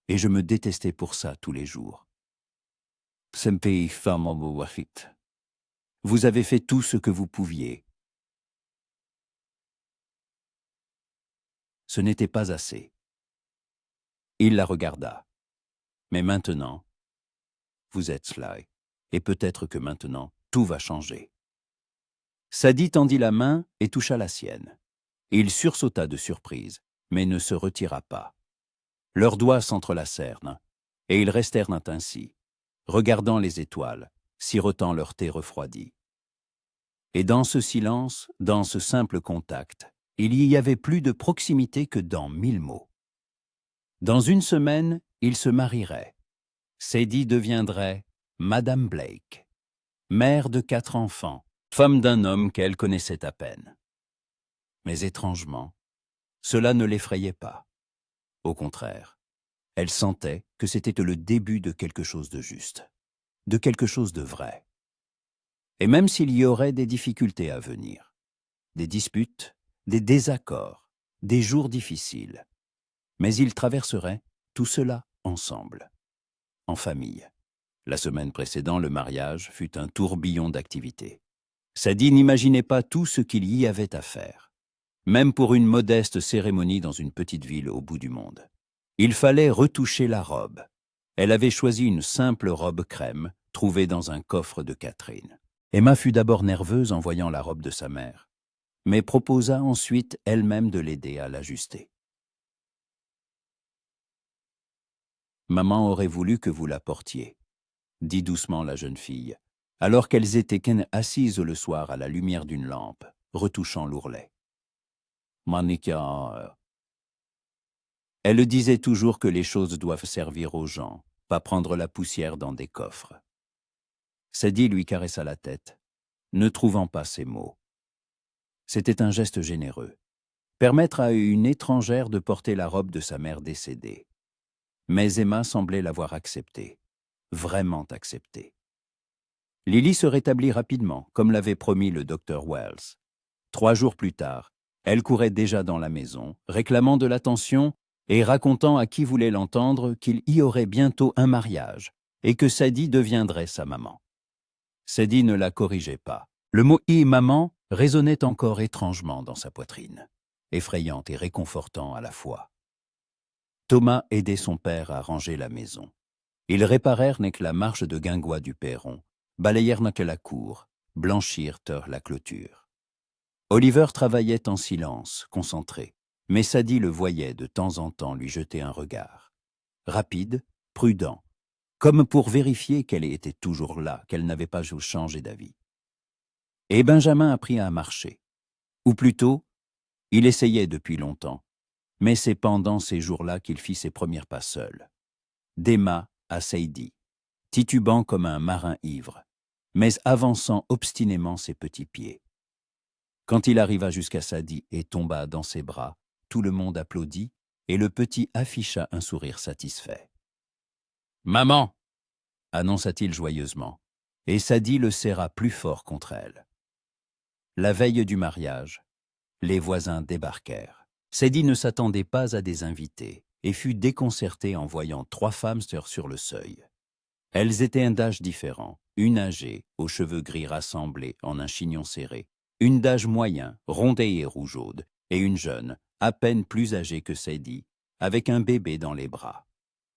et je me détestais pour ça tous les jours. Vous avez fait tout ce que vous pouviez. Ce n'était pas assez. Il la regarda. Mais maintenant, vous êtes Sly, et peut-être que maintenant, tout va changer. Sadie tendit la main et toucha la sienne. Il sursauta de surprise, mais ne se retira pas. Leurs doigts s'entrelacèrent, et ils restèrent ainsi, regardant les étoiles, sirotant leur thé refroidi. Et dans ce silence, dans ce simple contact, Il y avait plus de proximité que dans 1000 mots. Dans une semaine, il se marierait. Sadie deviendrait Madame Blake, mère de 4 enfants, femme d'un homme qu'elle connaissait à peine. Mais étrangement, cela ne l'effrayait pas. Au contraire, elle sentait que c'était le début de quelque chose de juste, de quelque chose de vrai. Et même s'il y aurait des difficultés à venir, des disputes, des désaccords, des jours difficiles, mais ils traverseraient tout cela ensemble, en famille. La semaine précédant le mariage fut un tourbillon d'activités. Sadie n'imaginait pas tout ce qu'il y avait à faire, même pour une modeste cérémonie dans une petite ville au bout du monde. Il fallait retoucher la robe. Elle avait choisi une simple robe crème, trouvée dans un coffre de Catherine. Emma fut d'abord nerveuse en voyant la robe de sa mère, mais proposa ensuite elle-même de l'aider à l'ajuster. « Maman aurait voulu que vous la portiez, » dit doucement la jeune fille, alors qu'elles étaient assises le soir à la lumière d'une lampe, retouchant l'ourlet. Monica... Elle disait toujours que les choses doivent servir aux gens, pas prendre la poussière dans des coffres. Sadie lui caressa la tête, ne trouvant pas ses mots. C'était un geste généreux, permettre à une étrangère de porter la robe de sa mère décédée. Mais Emma semblait l'avoir acceptée, vraiment acceptée. Lily se rétablit rapidement, comme l'avait promis le docteur Wells. 3 jours plus tard, elle courait déjà dans la maison, réclamant de l'attention et racontant à qui voulait l'entendre qu'il y aurait bientôt un mariage et que Sadie deviendrait sa maman. Sadie ne la corrigeait pas. Le mot « maman » résonnait encore étrangement dans sa poitrine, effrayant et réconfortant à la fois. Thomas aidait son père à ranger la maison. Ils réparèrent la marche de guingois du perron, balayèrent la cour, blanchirent la clôture. Oliver travaillait en silence, concentré, mais Sadie le voyait de temps en temps lui jeter un regard. Rapide, prudent, comme pour vérifier qu'elle était toujours là, qu'elle n'avait pas changé d'avis. Et Benjamin apprit à marcher. Ou plutôt, il essayait depuis longtemps, mais c'est pendant ces jours-là qu'il fit ses premiers pas seul. D'Emma à Sadie, titubant comme un marin ivre, mais avançant obstinément ses petits pieds. Quand il arriva jusqu'à Sadie et tomba dans ses bras, tout le monde applaudit et le petit afficha un sourire satisfait. « Maman !» annonça-t-il joyeusement, et Sadie le serra plus fort contre elle. La veille du mariage, les voisins débarquèrent. Sadie ne s'attendait pas à des invités et fut déconcertée en voyant 3 femmes sur le seuil. Elles étaient d'âge différent, une âgée, aux cheveux gris rassemblés en un chignon serré, une d'âge moyen, rondée et rougeaude, et une jeune, à peine plus âgée que Sadie, avec un bébé dans les bras.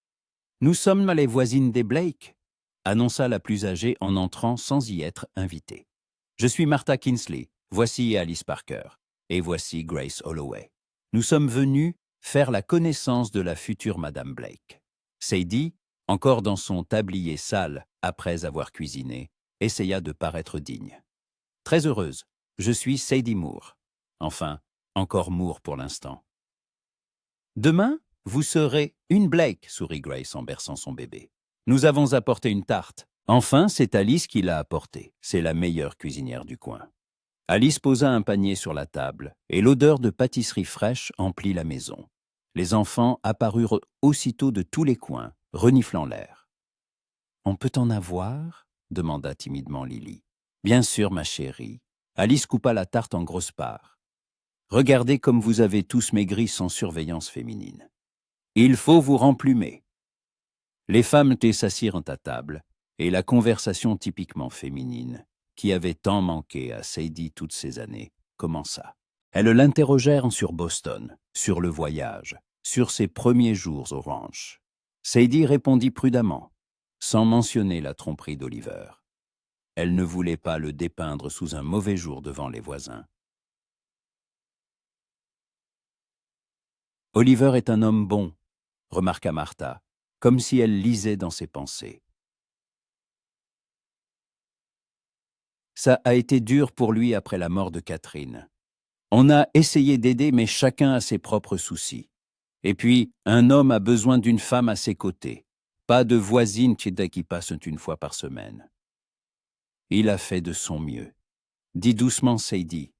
« Nous sommes les voisines des Blake », annonça la plus âgée en entrant sans y être invitée. « Je suis Martha Kinsley, voici Alice Parker, et voici Grace Holloway. Nous sommes venus faire la connaissance de la future Madame Blake. » Sadie, encore dans son tablier sale après avoir cuisiné, essaya de paraître digne. « Très heureuse, je suis Sadie Moore. Enfin, encore Moore pour l'instant. »« Demain, vous serez une Blake, » sourit Grace en berçant son bébé. « Nous avons apporté une tarte. Enfin, c'est Alice qui l'a apportée. C'est la meilleure cuisinière du coin. » Alice posa un panier sur la table, et l'odeur de pâtisserie fraîche emplit la maison. Les enfants apparurent aussitôt de tous les coins, reniflant l'air. « On peut en avoir ?» demanda timidement Lily. « Bien sûr, ma chérie. » Alice coupa la tarte en grosses parts. « Regardez comme vous avez tous maigri sans surveillance féminine. Il faut vous remplumer. » Les femmes s'assirent à table, et la conversation typiquement féminine, qui avait tant manqué à Sadie toutes ces années, commença. Elles l'interrogèrent sur Boston, sur le voyage, sur ses premiers jours au ranch. Sadie répondit prudemment, sans mentionner la tromperie d'Oliver. Elle ne voulait pas le dépeindre sous un mauvais jour devant les voisins. « Oliver est un homme bon, » remarqua Martha, comme si elle lisait dans ses pensées. Ça a été dur pour lui après la mort de Catherine. On a essayé d'aider, mais chacun a ses propres soucis. Et puis, un homme a besoin d'une femme à ses côtés. Pas de voisine qui passe une fois par semaine. Il a fait de son mieux. Dit doucement Sadie.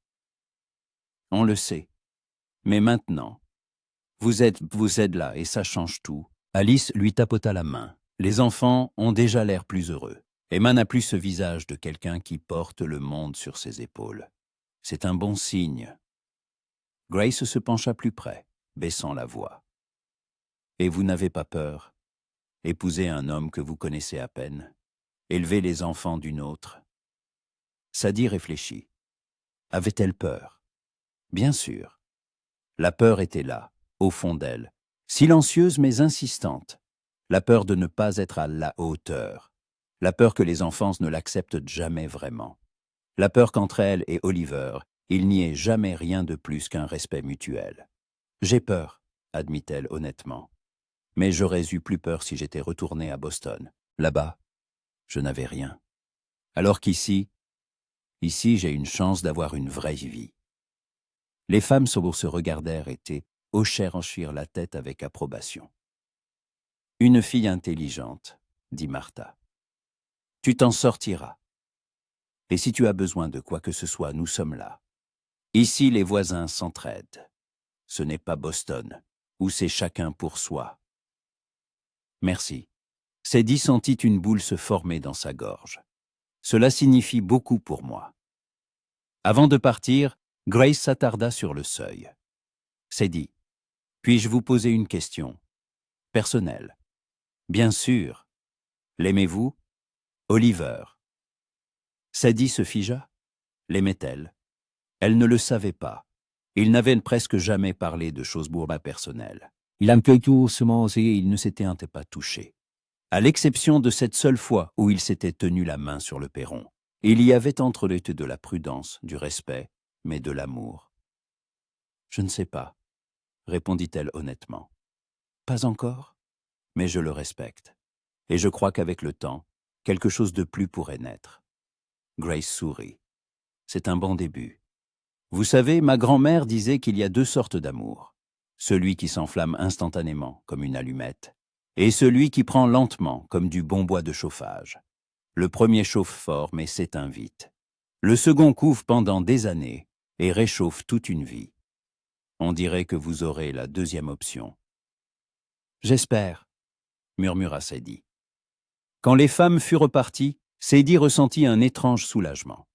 On le sait. Mais maintenant, vous êtes là et ça change tout. Alice lui tapota la main. Les enfants ont déjà l'air plus heureux. Emma n'a plus ce visage de quelqu'un qui porte le monde sur ses épaules. C'est un bon signe. Grace se pencha plus près, baissant la voix. Et vous n'avez pas peur? Épouser un homme que vous connaissez à peine? Élever les enfants d'une autre? Sadie réfléchit. Avait-elle peur? Bien sûr. La peur était là, au fond d'elle, silencieuse mais insistante. La peur de ne pas être à la hauteur. La peur que les enfants ne l'acceptent jamais vraiment. La peur qu'entre elle et Oliver, il n'y ait jamais rien de plus qu'un respect mutuel. J'ai peur, admit-elle honnêtement. Mais j'aurais eu plus peur si j'étais retournée à Boston. Là-bas, je n'avais rien. Alors qu'ici, j'ai une chance d'avoir une vraie vie. Les femmes se regardèrent et hochèrent la tête avec approbation. Une fille intelligente, dit Martha. Tu t'en sortiras. Et si tu as besoin de quoi que ce soit, nous sommes là. Ici, les voisins s'entraident. Ce n'est pas Boston, où c'est chacun pour soi. Merci. Sadie sentit une boule se former dans sa gorge. Cela signifie beaucoup pour moi. Avant de partir, Grace s'attarda sur le seuil. Sadie, puis-je vous poser une question? Personnelle. Bien sûr. L'aimez-vous? Oliver. Sadie se figea. L'aimait-elle? Elle ne le savait pas. Il n'avait presque jamais parlé de choses personnelles. Il ne s'était pas touché. À l'exception de cette seule fois où il s'était tenu la main sur le perron. Il y avait entre les deux de la prudence, du respect, mais de l'amour. Je ne sais pas, répondit-elle honnêtement. Pas encore, mais je le respecte. Et je crois qu'avec le temps, quelque chose de plus pourrait naître. Grace sourit. C'est un bon début. Vous savez, ma grand-mère disait qu'il y a deux sortes d'amour. Celui qui s'enflamme instantanément, comme une allumette, et celui qui prend lentement, comme du bon bois de chauffage. Le premier chauffe fort, mais s'éteint vite. Le second couve pendant des années et réchauffe toute une vie. On dirait que vous aurez la deuxième option. J'espère, murmura Sadie. Quand les femmes furent reparties, Sadie ressentit un étrange soulagement.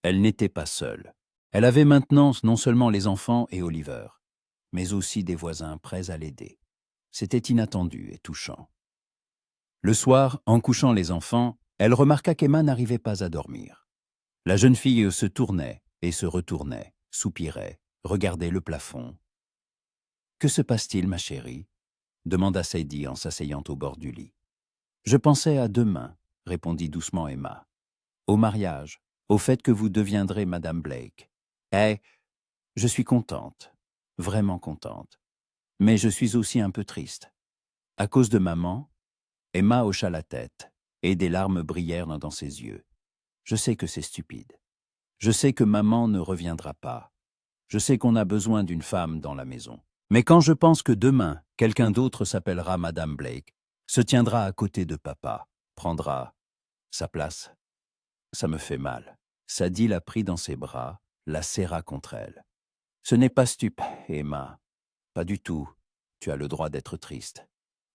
Elle n'était pas seule. Elle avait maintenant non seulement les enfants et Oliver, mais aussi des voisins prêts à l'aider. C'était inattendu et touchant. Le soir, en couchant les enfants, elle remarqua qu'Emma n'arrivait pas à dormir. La jeune fille se tournait et se retournait, soupirait, regardait le plafond. « Que se passe-t-il, ma chérie ?» demanda Sadie en s'asseyant au bord du lit. « Je pensais à demain, » répondit doucement Emma. « Au mariage, au fait que vous deviendrez Madame Blake. Eh, je suis contente, vraiment contente. Mais je suis aussi un peu triste. À cause de maman, Emma hocha la tête, et des larmes brillèrent dans ses yeux. Je sais que c'est stupide. Je sais que maman ne reviendra pas. Je sais qu'on a besoin d'une femme dans la maison. Mais quand je pense que demain, quelqu'un d'autre s'appellera Madame Blake, se tiendra à côté de papa, prendra sa place, ça me fait mal. Sadie la prit dans ses bras, la serra contre elle. Ce n'est pas Emma. Pas du tout. Tu as le droit d'être triste.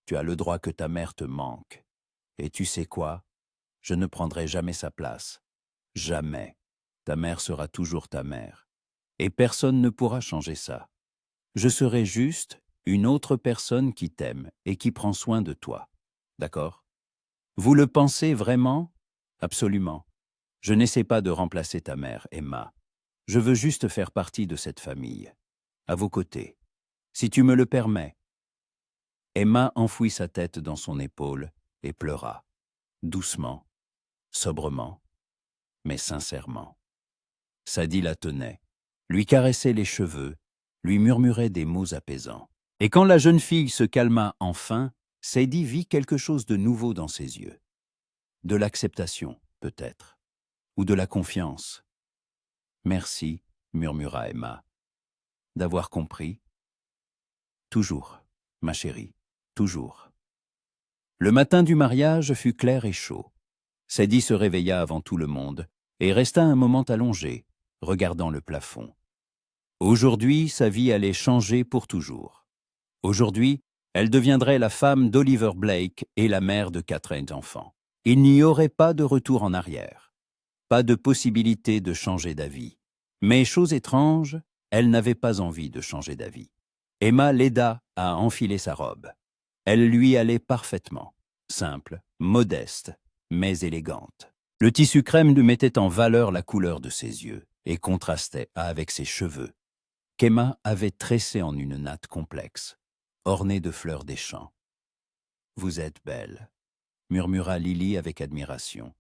Tu as le droit que ta mère te manque. Et tu sais quoi? Je ne prendrai jamais sa place. Jamais. Ta mère sera toujours ta mère. Et personne ne pourra changer ça. Je serai juste une autre personne qui t'aime et qui prend soin de toi. D'accord? Vous le pensez vraiment? Absolument. Je n'essaie pas de remplacer ta mère, Emma. Je veux juste faire partie de cette famille. À vos côtés. Si tu me le permets. Emma enfouit sa tête dans son épaule et pleura. Doucement, sobrement, mais sincèrement. Sadie la tenait, lui caressait les cheveux, lui murmurait des mots apaisants. Et quand la jeune fille se calma enfin, Sadie vit quelque chose de nouveau dans ses yeux. De l'acceptation, peut-être, ou de la confiance. « Merci », murmura Emma, d'avoir compris. Toujours, ma chérie, toujours. Le matin du mariage fut clair et chaud. Sadie se réveilla avant tout le monde et resta un moment allongée, regardant le plafond. Aujourd'hui, sa vie allait changer pour toujours. Aujourd'hui, elle deviendrait la femme d'Oliver Blake et la mère de 4 enfants. Il n'y aurait pas de retour en arrière, pas de possibilité de changer d'avis. Mais chose étrange, elle n'avait pas envie de changer d'avis. Emma l'aida à enfiler sa robe. Elle lui allait parfaitement, simple, modeste, mais élégante. Le tissu crème lui mettait en valeur la couleur de ses yeux et contrastait avec ses cheveux, qu'Emma avait tressés en une natte complexe, ornée de fleurs des champs. « Vous êtes belle », murmura Lily avec admiration,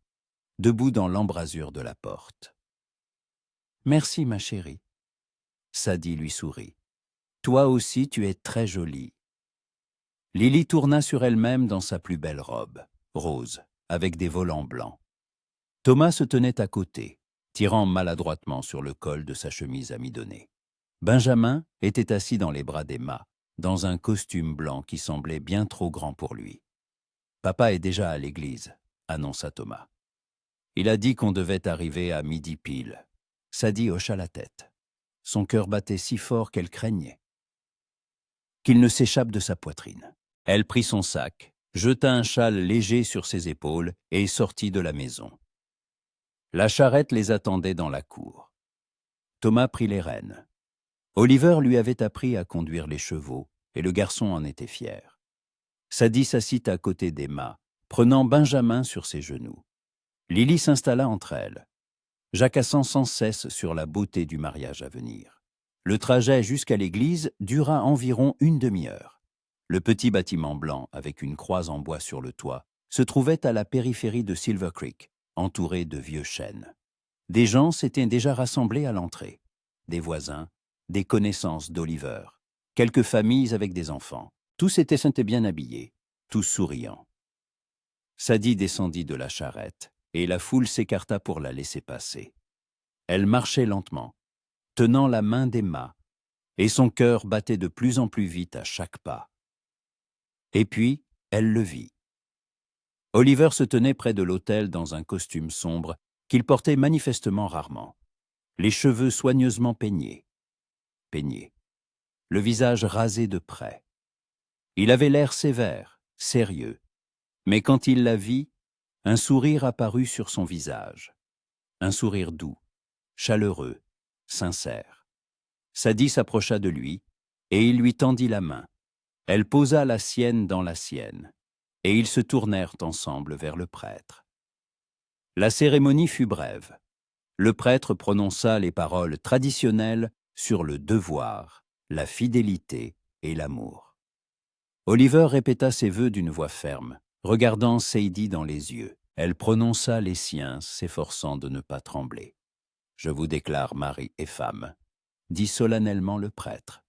debout dans l'embrasure de la porte. « Merci, ma chérie. » Sadie lui sourit. « Toi aussi, tu es très jolie. » Lily tourna sur elle-même dans sa plus belle robe, rose, avec des volants blancs. Thomas se tenait à côté, tirant maladroitement sur le col de sa chemise amidonnée. Benjamin était assis dans les bras d'Emma, dans un costume blanc qui semblait bien trop grand pour lui. « Papa est déjà à l'église », annonça Thomas. « Il a dit qu'on devait arriver à midi pile. » Sadie hocha la tête. Son cœur battait si fort qu'elle craignait qu'il ne s'échappe de sa poitrine. Elle prit son sac, jeta un châle léger sur ses épaules et sortit de la maison. La charrette les attendait dans la cour. Thomas prit les rênes. Oliver lui avait appris à conduire les chevaux, et le garçon en était fier. Sadie s'assit à côté d'Emma, prenant Benjamin sur ses genoux. Lily s'installa entre elles, jacassant sans cesse sur la beauté du mariage à venir. Le trajet jusqu'à l'église dura environ une demi-heure. Le petit bâtiment blanc, avec une croix en bois sur le toit, se trouvait à la périphérie de Silver Creek, entouré de vieux chênes. Des gens s'étaient déjà rassemblés à l'entrée. Des voisins, des connaissances d'Oliver, quelques familles avec des enfants. Tous étaient bien habillés, tous souriants. Sadie descendit de la charrette, et la foule s'écarta pour la laisser passer. Elle marchait lentement, tenant la main d'Emma, et son cœur battait de plus en plus vite à chaque pas. Et puis, elle le vit. Oliver se tenait près de l'autel dans un costume sombre qu'il portait manifestement rarement, les cheveux soigneusement peignés, le visage rasé de près. Il avait l'air sévère, sérieux, mais quand il la vit, un sourire apparut sur son visage, un sourire doux, chaleureux, sincère. Sadie s'approcha de lui, et il lui tendit la main. Elle posa la sienne dans la sienne, et ils se tournèrent ensemble vers le prêtre. La cérémonie fut brève. Le prêtre prononça les paroles traditionnelles sur le devoir, la fidélité et l'amour. Oliver répéta ses vœux d'une voix ferme, regardant Sadie dans les yeux. Elle prononça les siens, s'efforçant de ne pas trembler. « Je vous déclare mari et femme », dit solennellement le prêtre.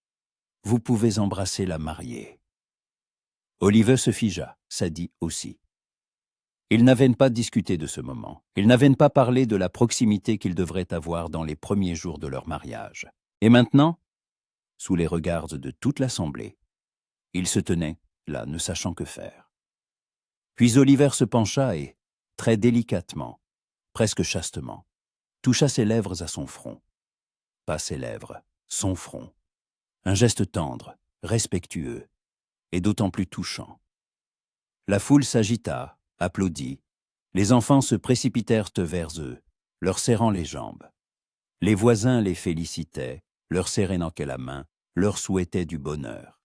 « Vous pouvez embrasser la mariée. » Oliver se figea, Sadie aussi. Ils n'avaient pas discuté de ce moment. Ils n'avaient pas parlé de la proximité qu'ils devraient avoir dans les premiers jours de leur mariage. Et maintenant, sous les regards de toute l'assemblée, ils se tenaient, là, ne sachant que faire. Puis Oliver se pencha et, très délicatement, presque chastement, toucha ses lèvres à son front. Pas ses lèvres, son front. Un geste tendre, respectueux, et d'autant plus touchant. La foule s'agita, applaudit. Les enfants se précipitèrent vers eux, leur serrant les jambes. Les voisins les félicitaient, leur serraient la main, leur souhaitaient du bonheur.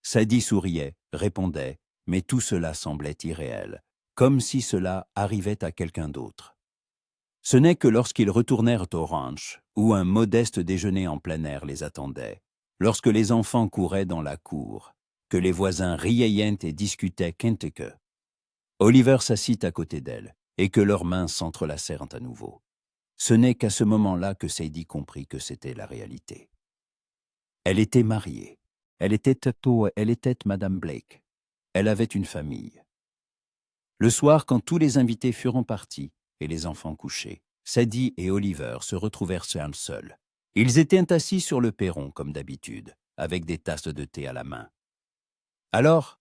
Sadie souriait, répondait, mais tout cela semblait irréel, comme si cela arrivait à quelqu'un d'autre. Ce n'est que lorsqu'ils retournèrent au ranch, où un modeste déjeuner en plein air les attendait, lorsque les enfants couraient dans la cour, que les voisins riaient et discutaient Kentucky. Oliver s'assit à côté d'elle, et que leurs mains s'entrelacèrent à nouveau. Ce n'est qu'à ce moment-là que Sadie comprit que c'était la réalité. Elle était mariée. Elle était Madame Blake. Elle avait une famille. Le soir, quand tous les invités furent partis et les enfants couchés, Sadie et Oliver se retrouvèrent seuls. Ils étaient assis sur le perron, comme d'habitude, avec des tasses de thé à la main. « Alors,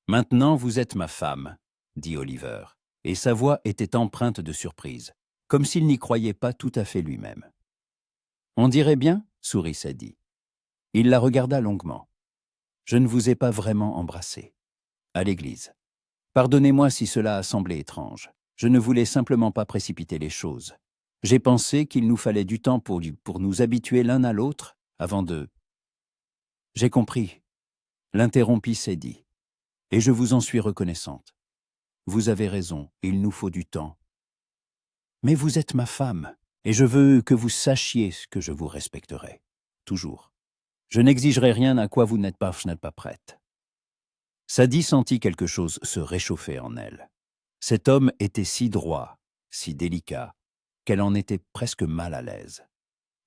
maintenant vous êtes ma femme, » dit Oliver, et sa voix était empreinte de surprise, comme s'il n'y croyait pas tout à fait lui-même. « On dirait bien, » sourit Sadie. Il la regarda longuement. « Je ne vous ai pas vraiment embrassé. À l'église. Pardonnez-moi si cela a semblé étrange. Je ne voulais simplement pas précipiter les choses. J'ai pensé qu'il nous fallait du temps pour nous habituer l'un à l'autre avant de... » « J'ai compris, » l'interrompit Sadie, « et je vous en suis reconnaissante. Vous avez raison, il nous faut du temps. Mais vous êtes ma femme, et je veux que vous sachiez que je vous respecterai. Toujours. Je n'exigerai rien à quoi vous n'êtes pas prête. » Sadie sentit quelque chose se réchauffer en elle. Cet homme était si droit, si délicat, qu'elle en était presque mal à l'aise.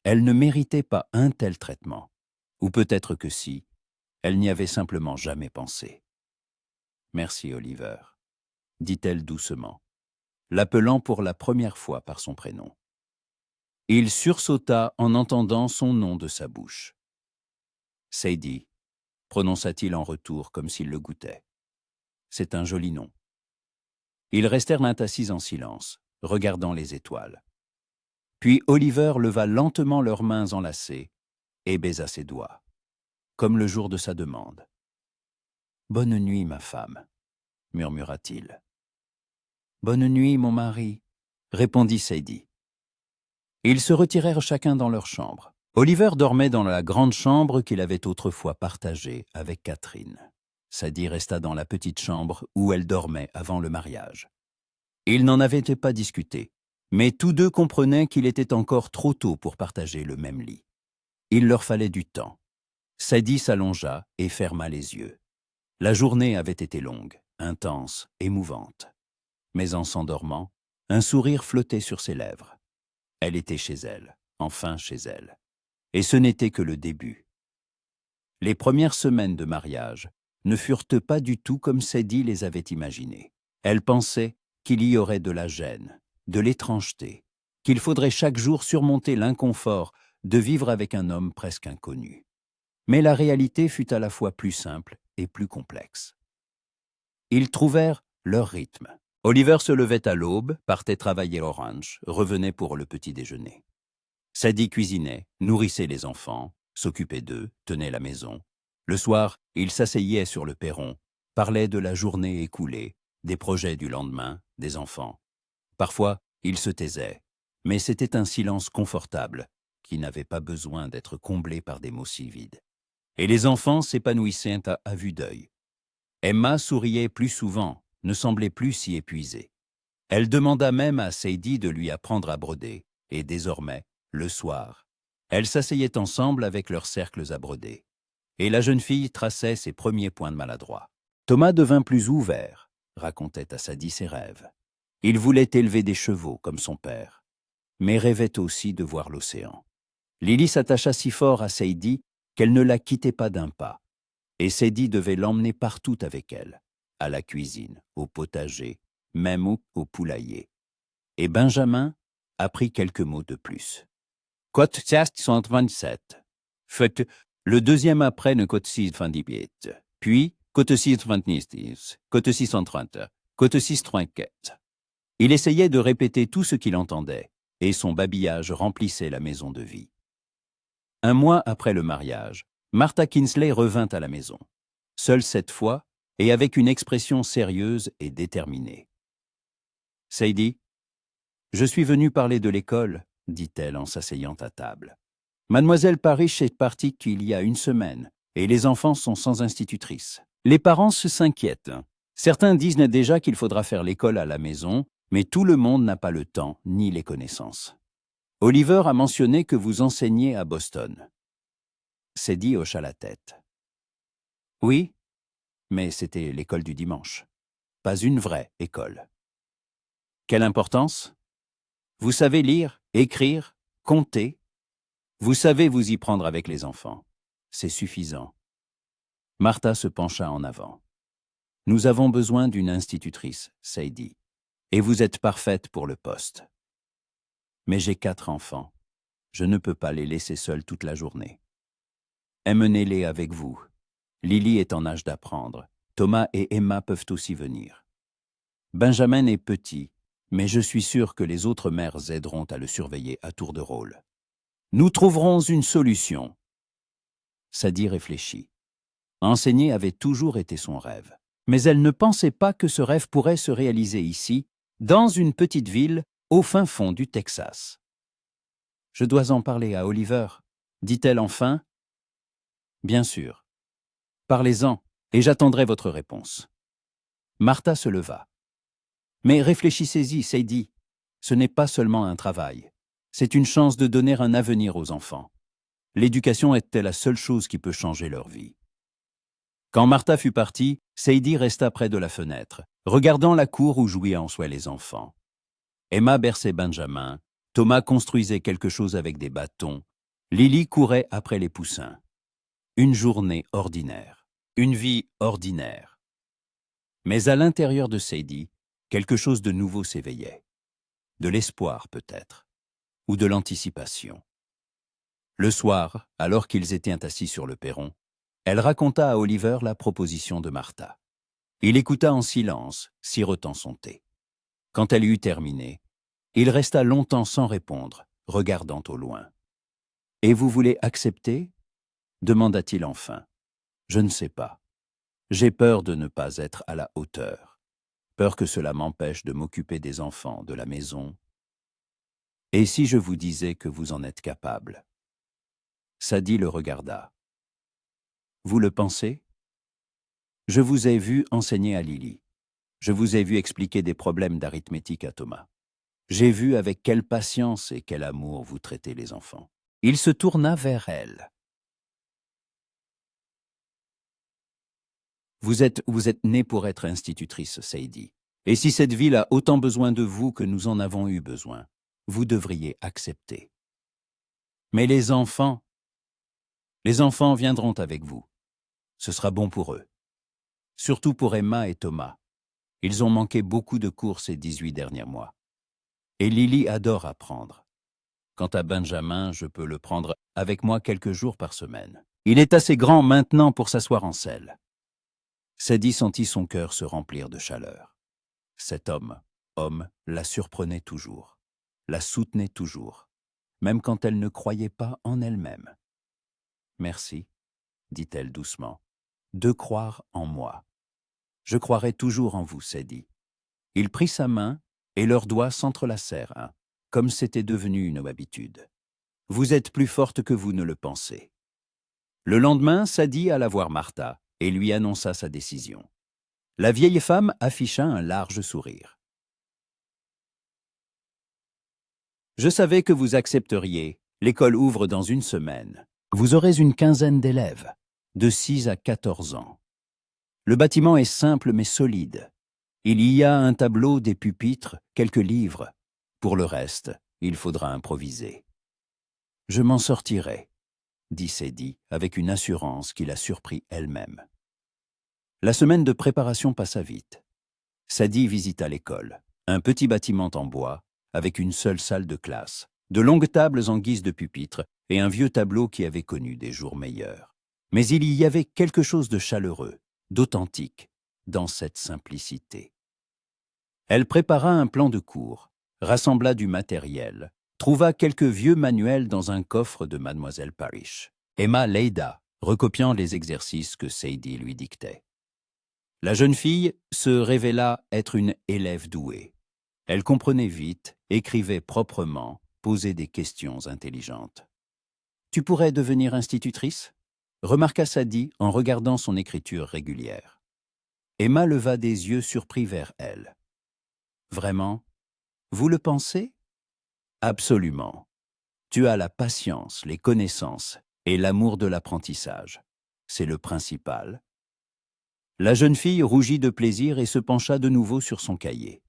Elle ne méritait pas un tel traitement. Ou peut-être que si, elle n'y avait simplement jamais pensé. « Merci, Oliver, » dit-elle doucement, l'appelant pour la première fois par son prénom. Il sursauta en entendant son nom de sa bouche. « Sadie », prononça-t-il en retour comme s'il le goûtait. « C'est un joli nom. » Ils restèrent assis en silence, regardant les étoiles. Puis Oliver leva lentement leurs mains enlacées et baisa ses doigts, comme le jour de sa demande. « Bonne nuit, ma femme, » murmura-t-il. « Bonne nuit, mon mari, » répondit Sadie. Ils se retirèrent chacun dans leur chambre. Oliver dormait dans la grande chambre qu'il avait autrefois partagée avec Catherine. Sadie resta dans la petite chambre où elle dormait avant le mariage. Ils n'en avaient pas discuté, mais tous deux comprenaient qu'il était encore trop tôt pour partager le même lit. Il leur fallait du temps. Sadie s'allongea et ferma les yeux. La journée avait été longue, intense, émouvante. Mais en s'endormant, un sourire flottait sur ses lèvres. Elle était chez elle, enfin chez elle. Et ce n'était que le début. Les premières semaines de mariage ne furent pas du tout comme Sadie les avait imaginées. Elle pensait qu'il y aurait de la gêne, de l'étrangeté, qu'il faudrait chaque jour surmonter l'inconfort de vivre avec un homme presque inconnu. Mais la réalité fut à la fois plus simple et plus complexe. Ils trouvèrent leur rythme. Oliver se levait à l'aube, partait travailler au ranch, revenait pour le petit déjeuner. Sadie cuisinait, nourrissait les enfants, s'occupait d'eux, tenait la maison. Le soir, il s'asseyait sur le perron, parlait de la journée écoulée, des projets du lendemain, des enfants. Parfois, il se taisait, mais c'était un silence confortable qui n'avait pas besoin d'être comblé par des mots si vides. Et les enfants s'épanouissaient à vue d'œil. Emma souriait plus souvent, ne semblait plus si épuisée. Elle demanda même à Sadie de lui apprendre à broder, et désormais, le soir, elles s'asseyaient ensemble avec leurs cercles à broder. Et la jeune fille traçait ses premiers points de maladroit. Thomas devint plus ouvert, racontait à Sadie ses rêves. Il voulait élever des chevaux comme son père, mais rêvait aussi de voir l'océan. Lily s'attacha si fort à Sadie qu'elle ne la quittait pas d'un pas. Et Sadie devait l'emmener partout avec elle, à la cuisine, au potager, même au poulailler. Et Benjamin apprit quelques mots de plus. Côte 627. Fait le deuxième après ne côte 628. Puis côte 629, côte 630, côte 634. Il essayait de répéter tout ce qu'il entendait, et son babillage remplissait la maison de vie. Un mois après le mariage, Martha Kinsley revint à la maison, seule cette fois et avec une expression sérieuse et déterminée. « Sadie, je suis venue parler de l'école, » dit-elle en s'asseyant à table. « Mademoiselle Parrish est partie il y a une semaine, et les enfants sont sans institutrice. Les parents s'inquiètent. Certains disent déjà qu'il faudra faire l'école à la maison, mais tout le monde n'a pas le temps ni les connaissances. Oliver a mentionné que vous enseignez à Boston. » Sadie hocha la tête. « Oui, mais c'était l'école du dimanche. Pas une vraie école. » « Quelle importance? Vous savez lire, écrire, compter. Vous savez vous y prendre avec les enfants. C'est suffisant. » Martha se pencha en avant. « Nous avons besoin d'une institutrice, Sadie, et vous êtes parfaite pour le poste. Mais j'ai 4 enfants. Je ne peux pas les laisser seuls toute la journée. Emmenez-les avec vous. Lily est en âge d'apprendre. Thomas et Emma peuvent aussi venir. Benjamin est petit, mais je suis sûr que les autres mères aideront à le surveiller à tour de rôle. Nous trouverons une solution. Sadie réfléchit. Enseigner avait toujours été son rêve. Mais elle ne pensait pas que ce rêve pourrait se réaliser ici, dans une petite ville au fin fond du Texas. « Je dois en parler à Oliver », dit-elle enfin. « Bien sûr. Parlez-en, et j'attendrai votre réponse. » Martha se leva. « Mais réfléchissez-y, Sadie. Ce n'est pas seulement un travail. C'est une chance de donner un avenir aux enfants. L'éducation était la seule chose qui peut changer leur vie. » Quand Martha fut partie, Sadie resta près de la fenêtre, regardant la cour où jouaient en soi les enfants. Emma berçait Benjamin, Thomas construisait quelque chose avec des bâtons, Lily courait après les poussins. Une journée ordinaire, une vie ordinaire. Mais à l'intérieur de Sadie, quelque chose de nouveau s'éveillait. De l'espoir peut-être, ou de l'anticipation. Le soir, alors qu'ils étaient assis sur le perron, elle raconta à Oliver la proposition de Martha. Il écouta en silence, sirotant son thé. Quand elle eut terminé, il resta longtemps sans répondre, regardant au loin. « Et vous voulez accepter » demanda-t-il enfin. « Je ne sais pas. J'ai peur de ne pas être à la hauteur. Peur que cela m'empêche de m'occuper des enfants, de la maison. Et si je vous disais que vous en êtes capable ?» Sadie le regarda. « Vous le pensez ? Je vous ai vu enseigner à Lily. Je vous ai vu expliquer des problèmes d'arithmétique à Thomas. J'ai vu avec quelle patience et quel amour vous traitez les enfants. » Il se tourna vers elle. « Vous êtes née pour être institutrice, Sadie. Et si cette ville a autant besoin de vous que nous en avons eu besoin, vous devriez accepter. Mais les enfants viendront avec vous. Ce sera bon pour eux. Surtout pour Emma et Thomas. Ils ont manqué beaucoup de cours ces 18 derniers mois. Et Lily adore apprendre. Quant à Benjamin, je peux le prendre avec moi quelques jours par semaine. Il est assez grand maintenant pour s'asseoir en selle. » Sadie sentit son cœur se remplir de chaleur. Cet homme, la surprenait toujours, la soutenait toujours, même quand elle ne croyait pas en elle-même. « Merci, » dit-elle doucement, « de croire en moi. Je croirai toujours en vous, Sadie. » Il prit sa main et leurs doigts s'entrelacèrent, comme c'était devenu une habitude. « Vous êtes plus forte que vous ne le pensez. » Le lendemain, Sadie alla voir Martha et lui annonça sa décision. La vieille femme afficha un large sourire. « Je savais que vous accepteriez. L'école ouvre dans une semaine. Vous aurez une quinzaine d'élèves, de 6 à 14 ans. Le bâtiment est simple mais solide. Il y a un tableau, des pupitres, quelques livres. Pour le reste, il faudra improviser. »« Je m'en sortirai, » dit Sadie avec une assurance qui la surprit elle-même. La semaine de préparation passa vite. Sadie visita l'école, un petit bâtiment en bois, avec une seule salle de classe, de longues tables en guise de pupitre et un vieux tableau qui avait connu des jours meilleurs. Mais il y avait quelque chose de chaleureux, d'authentique, dans cette simplicité. Elle prépara un plan de cours, rassembla du matériel, trouva quelques vieux manuels dans un coffre de Mademoiselle Parrish. Emma l'aida, recopiant les exercices que Sadie lui dictait. La jeune fille se révéla être une élève douée. Elle comprenait vite, écrivait proprement, posait des questions intelligentes. « Tu pourrais devenir institutrice ?» remarqua Sadie en regardant son écriture régulière. Emma leva des yeux surpris vers elle. « Vraiment ? Vous le pensez ? » ?»« Absolument. Tu as la patience, les connaissances et l'amour de l'apprentissage. C'est le principal. » La jeune fille rougit de plaisir et se pencha de nouveau sur son cahier.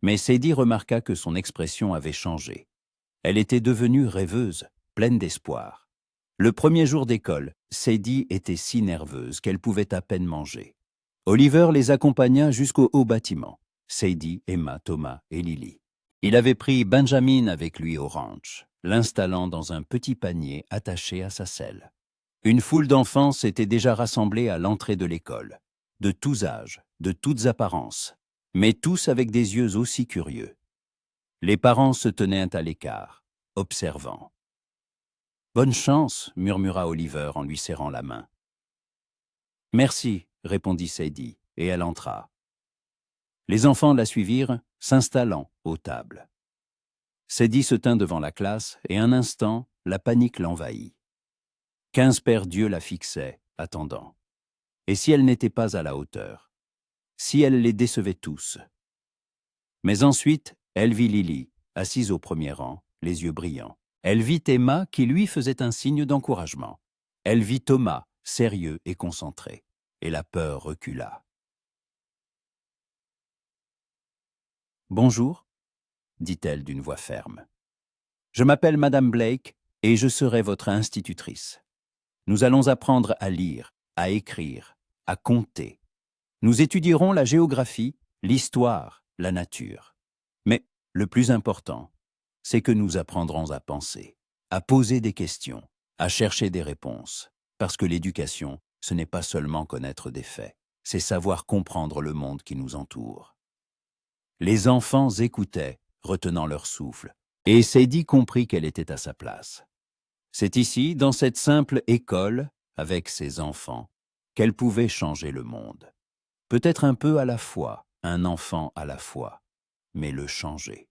Mais Sadie remarqua que son expression avait changé. Elle était devenue rêveuse, pleine d'espoir. Le premier jour d'école, Sadie était si nerveuse qu'elle pouvait à peine manger. Oliver les accompagna jusqu'au haut bâtiment. Sadie, Emma, Thomas et Lily. Il avait pris Benjamin avec lui au ranch. l'installant dans un petit panier attaché à sa selle. Une foule d'enfants s'était déjà rassemblée à l'entrée de l'école, de tous âges, de toutes apparences, mais tous avec des yeux aussi curieux. Les parents se tenaient à l'écart, observant. « Bonne chance » murmura Oliver en lui serrant la main. « Merci » répondit Sadie, et elle entra. Les enfants la suivirent, s'installant aux tables. Sadie se tint devant la classe, et un instant, la panique l'envahit. 15 pères Dieu la fixaient, attendant. Et si elle n'était pas à la hauteur? Si elle les décevait tous? Mais ensuite, elle vit Lily, assise au premier rang, les yeux brillants. Elle vit Emma qui lui faisait un signe d'encouragement. Elle vit Thomas, sérieux et concentré. Et la peur recula. « Bonjour » dit-elle d'une voix ferme. « Je m'appelle Madame Blake et je serai votre institutrice. Nous allons apprendre à lire, à écrire, à compter. Nous étudierons la géographie, l'histoire, la nature. Mais le plus important, c'est que nous apprendrons à penser, à poser des questions, à chercher des réponses. Parce que l'éducation, ce n'est pas seulement connaître des faits, c'est savoir comprendre le monde qui nous entoure. » Les enfants écoutaient, retenant leur souffle, et Sadie comprit qu'elle était à sa place. C'est ici, dans cette simple école, avec ses enfants, qu'elle pouvait changer le monde. Peut-être un peu à la fois, un enfant à la fois, mais le changer.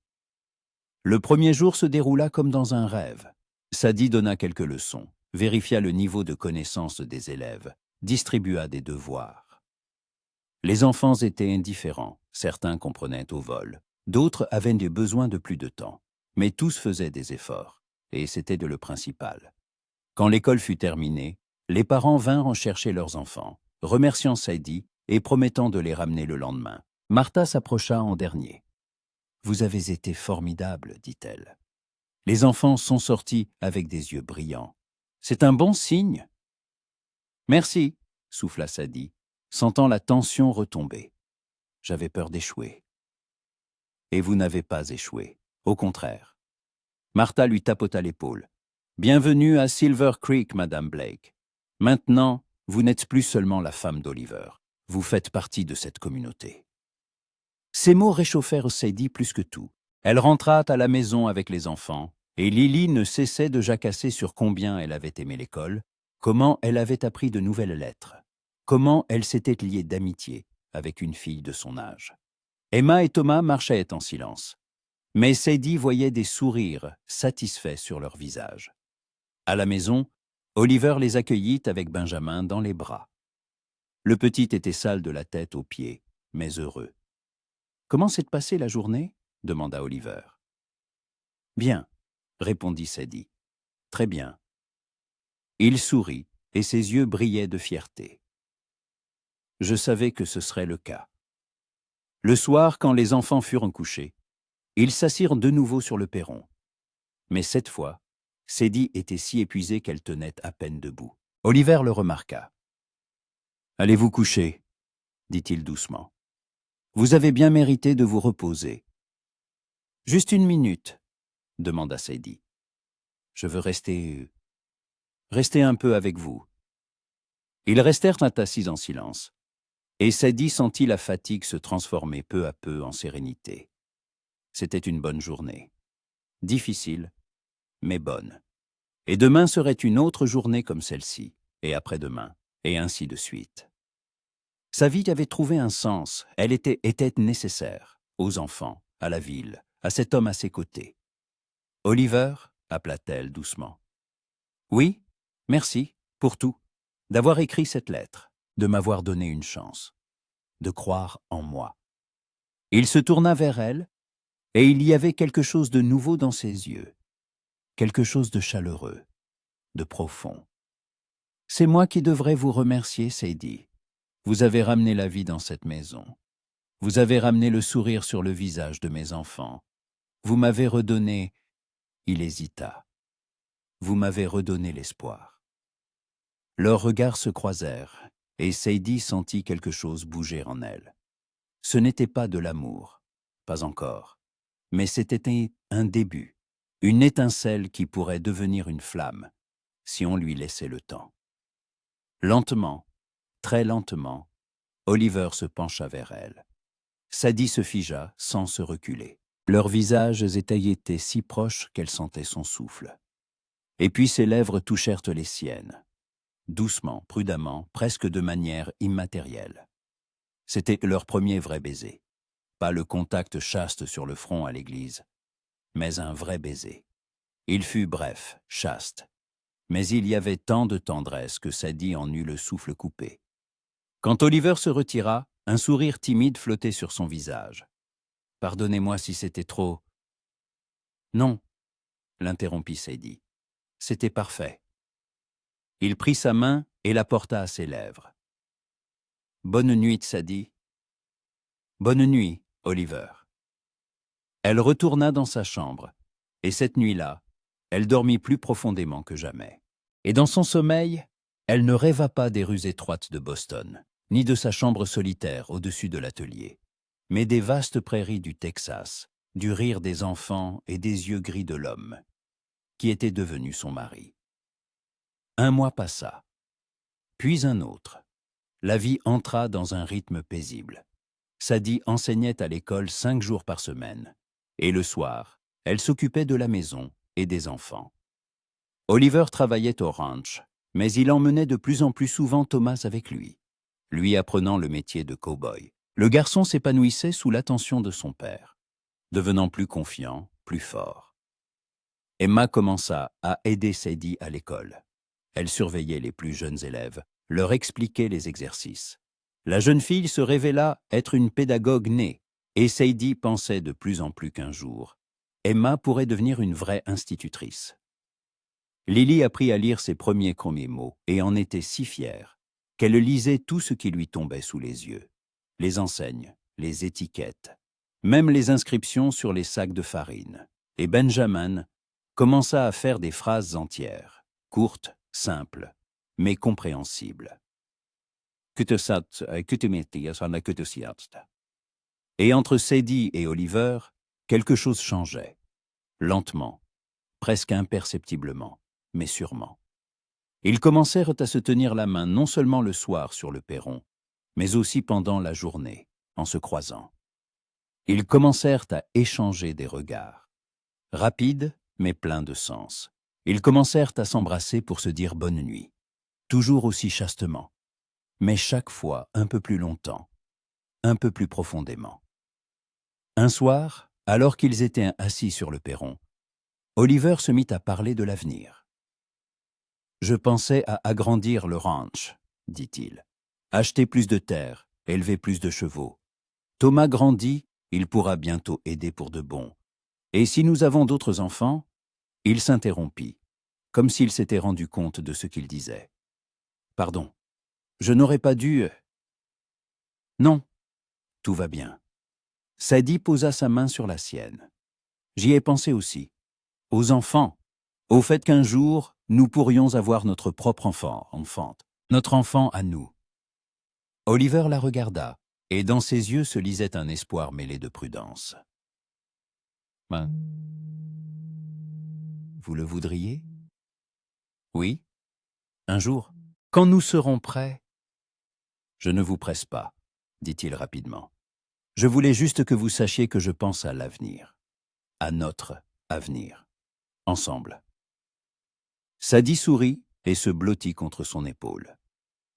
Le premier jour se déroula comme dans un rêve. Sadie donna quelques leçons, vérifia le niveau de connaissance des élèves, distribua des devoirs. Les enfants étaient indifférents, certains comprenaient au vol, d'autres avaient des besoins de plus de temps, mais tous faisaient des efforts, et c'était le principal. Quand l'école fut terminée, les parents vinrent en chercher leurs enfants, remerciant Sadie et promettant de les ramener le lendemain. Martha s'approcha en dernier. « Vous avez été formidable, dit-elle. Les enfants sont sortis avec des yeux brillants. C'est un bon signe. »« Merci, » souffla Sadie, sentant la tension retomber. « J'avais peur d'échouer. » « Et vous n'avez pas échoué, au contraire. » Martha lui tapota l'épaule. « Bienvenue à Silver Creek, Madame Blake. Maintenant, vous n'êtes plus seulement la femme d'Oliver. Vous faites partie de cette communauté. » Ces mots réchauffèrent Sadie plus que tout. Elle rentra à la maison avec les enfants, et Lily ne cessait de jacasser sur combien elle avait aimé l'école, comment elle avait appris de nouvelles lettres, comment elle s'était liée d'amitié avec une fille de son âge. Emma et Thomas marchaient en silence, mais Sadie voyait des sourires satisfaits sur leurs visages. À la maison, Oliver les accueillit avec Benjamin dans les bras. Le petit était sale de la tête aux pieds, mais heureux. « Comment s'est passée la journée » demanda Oliver. « Bien » répondit Sadie. « Très bien. » Il sourit et ses yeux brillaient de fierté. Je savais que ce serait le cas. Le soir, quand les enfants furent couchés, ils s'assirent de nouveau sur le perron. Mais cette fois, Sadie était si épuisée qu'elle tenait à peine debout. Oliver le remarqua. « Allez vous coucher, » dit-il doucement. « Vous avez bien mérité de vous reposer. »« Juste une minute, » demanda Sadie. « Je veux rester un peu avec vous. » Ils restèrent assis en silence, et Sadie sentit la fatigue se transformer peu à peu en sérénité. C'était une bonne journée. Difficile, mais bonne. Et demain serait une autre journée comme celle-ci, et après-demain, et ainsi de suite. Sa vie avait trouvé un sens, elle était nécessaire, aux enfants, à la ville, à cet homme à ses côtés. « Oliver » appela-t-elle doucement. « Oui, merci, pour tout, d'avoir écrit cette lettre, de m'avoir donné une chance, de croire en moi. » Il se tourna vers elle, et il y avait quelque chose de nouveau dans ses yeux, quelque chose de chaleureux, de profond. « C'est moi qui devrais vous remercier, Sadie. Vous avez ramené la vie dans cette maison. Vous avez ramené le sourire sur le visage de mes enfants. Vous m'avez redonné... » Il hésita. « Vous m'avez redonné l'espoir. » Leurs regards se croisèrent, et Sadie sentit quelque chose bouger en elle. Ce n'était pas de l'amour, pas encore, mais c'était un début, une étincelle qui pourrait devenir une flamme, si on lui laissait le temps. Lentement, très lentement, Oliver se pencha vers elle. Sadie se figea sans se reculer. Leurs visages étaient si proches qu'elle sentait son souffle. Et puis ses lèvres touchèrent les siennes. Doucement, prudemment, presque de manière immatérielle. C'était leur premier vrai baiser. Pas le contact chaste sur le front à l'église, mais un vrai baiser. Il fut bref, chaste. Mais il y avait tant de tendresse que Sadie en eut le souffle coupé. Quand Oliver se retira, un sourire timide flottait sur son visage. « Pardonnez-moi si c'était trop... » »« Non, » l'interrompit Sadie. « C'était parfait. » Il prit sa main et la porta à ses lèvres. « Bonne nuit, Sadie. »« Bonne nuit, Oliver. » Elle retourna dans sa chambre, et cette nuit-là, elle dormit plus profondément que jamais. Et dans son sommeil, elle ne rêva pas des rues étroites de Boston, ni de sa chambre solitaire au-dessus de l'atelier, mais des vastes prairies du Texas, du rire des enfants et des yeux gris de l'homme, qui était devenu son mari. Un mois passa, puis un autre. La vie entra dans un rythme paisible. Sadie enseignait à l'école 5 jours par semaine, et le soir, elle s'occupait de la maison et des enfants. Oliver travaillait au ranch, mais il emmenait de plus en plus souvent Thomas avec lui apprenant le métier de cow-boy. Le garçon s'épanouissait sous l'attention de son père, devenant plus confiant, plus fort. Emma commença à aider Sadie à l'école. Elle surveillait les plus jeunes élèves, leur expliquait les exercices. La jeune fille se révéla être une pédagogue née, et Sadie pensait de plus en plus qu'un jour, Emma pourrait devenir une vraie institutrice. Lily apprit à lire ses premiers mots et en était si fière qu'elle lisait tout ce qui lui tombait sous les yeux. Les enseignes, les étiquettes, même les inscriptions sur les sacs de farine. Et Benjamin commença à faire des phrases entières, courtes, simples, mais compréhensibles. Et entre Sadie et Oliver, quelque chose changeait, lentement, presque imperceptiblement, mais sûrement. Ils commencèrent à se tenir la main non seulement le soir sur le perron, mais aussi pendant la journée, en se croisant. Ils commencèrent à échanger des regards, rapides mais pleins de sens. Ils commencèrent à s'embrasser pour se dire bonne nuit, toujours aussi chastement, mais chaque fois un peu plus longtemps, un peu plus profondément. Un soir, alors qu'ils étaient assis sur le perron, Oliver se mit à parler de l'avenir. « Je pensais à agrandir le ranch, dit-il. Acheter plus de terre, élever plus de chevaux. Thomas grandit, il pourra bientôt aider pour de bon. Et si nous avons d'autres enfants ?» Il s'interrompit, comme s'il s'était rendu compte de ce qu'il disait. « Pardon, je n'aurais pas dû... » »« Non, tout va bien. » Sadie posa sa main sur la sienne. « J'y ai pensé aussi. Aux enfants, au fait qu'un jour, nous pourrions avoir notre propre enfante, notre enfant à nous. » Oliver la regarda, et dans ses yeux se lisait un espoir mêlé de prudence. « Vous le voudriez ? » ?»« Oui, un jour, quand nous serons prêts. » »« Je ne vous presse pas, » dit-il rapidement. « Je voulais juste que vous sachiez que je pense à l'avenir, à notre avenir, ensemble. » Sadie sourit et se blottit contre son épaule.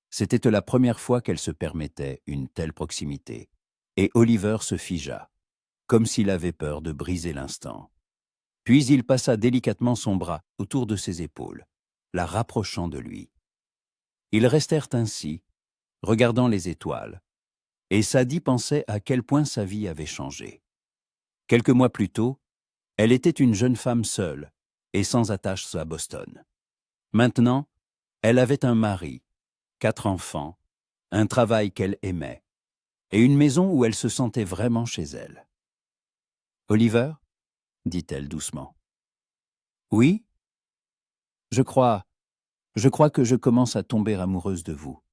C'était la première fois qu'elle se permettait une telle proximité, et Oliver se figea, comme s'il avait peur de briser l'instant. Puis il passa délicatement son bras autour de ses épaules, la rapprochant de lui. Ils restèrent ainsi, regardant les étoiles, et Sadie pensait à quel point sa vie avait changé. Quelques mois plus tôt, elle était une jeune femme seule et sans attache à Boston. Maintenant, elle avait un mari, 4 enfants, un travail qu'elle aimait, et une maison où elle se sentait vraiment chez elle. « Oliver ?» dit-elle doucement. « Oui ? Je crois que je commence à tomber amoureuse de vous. »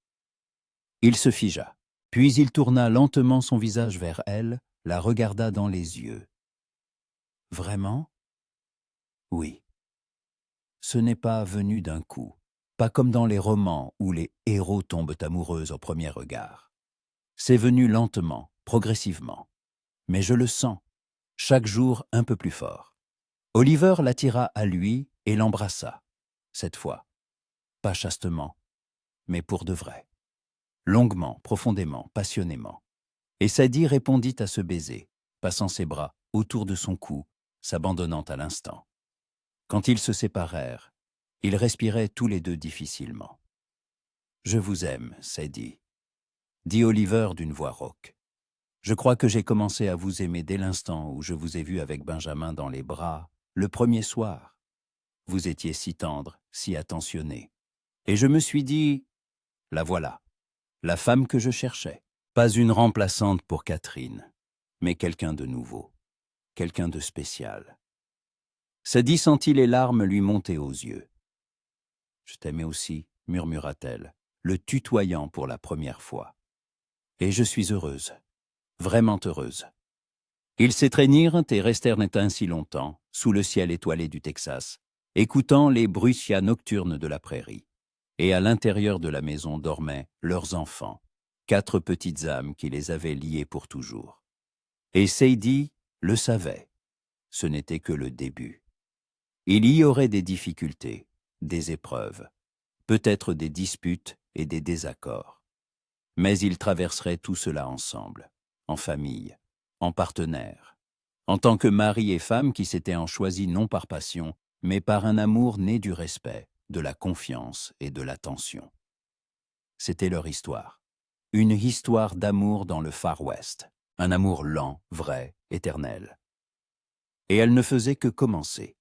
Il se figea, puis il tourna lentement son visage vers elle, la regarda dans les yeux. « Vraiment ? Oui, ce n'est pas venu d'un coup, pas comme dans les romans où les héros tombent amoureux au premier regard. C'est venu lentement, progressivement. Mais je le sens, chaque jour un peu plus fort. Oliver l'attira à lui et l'embrassa, cette fois. Pas chastement, mais pour de vrai. Longuement, profondément, passionnément. Et Sadie répondit à ce baiser, passant ses bras autour de son cou, s'abandonnant à l'instant. Quand ils se séparèrent, ils respiraient tous les deux difficilement. « Je vous aime, Sadie », dit Oliver d'une voix rauque. « Je crois que j'ai commencé à vous aimer dès l'instant où je vous ai vu avec Benjamin dans les bras, le premier soir. Vous étiez si tendre, si attentionné. Et je me suis dit, la voilà, la femme que je cherchais. Pas une remplaçante pour Catherine, mais quelqu'un de nouveau, quelqu'un de spécial. » Sadie sentit les larmes lui monter aux yeux. « Je t'aimais aussi, » murmura-t-elle, le tutoyant pour la première fois. « Et je suis heureuse, vraiment heureuse. » Ils s'étreignirent et restèrent ainsi longtemps, sous le ciel étoilé du Texas, écoutant les bruits nocturnes de la prairie. Et à l'intérieur de la maison dormaient leurs enfants, 4 petites âmes qui les avaient liés pour toujours. Et Sadie le savait, ce n'était que le début. Il y aurait des difficultés, des épreuves, peut-être des disputes et des désaccords. Mais ils traverseraient tout cela ensemble, en famille, en partenaires, en tant que mari et femme qui s'étaient choisis non par passion, mais par un amour né du respect, de la confiance et de l'attention. C'était leur histoire. Une histoire d'amour dans le Far West. Un amour lent, vrai, éternel. Et elle ne faisait que commencer.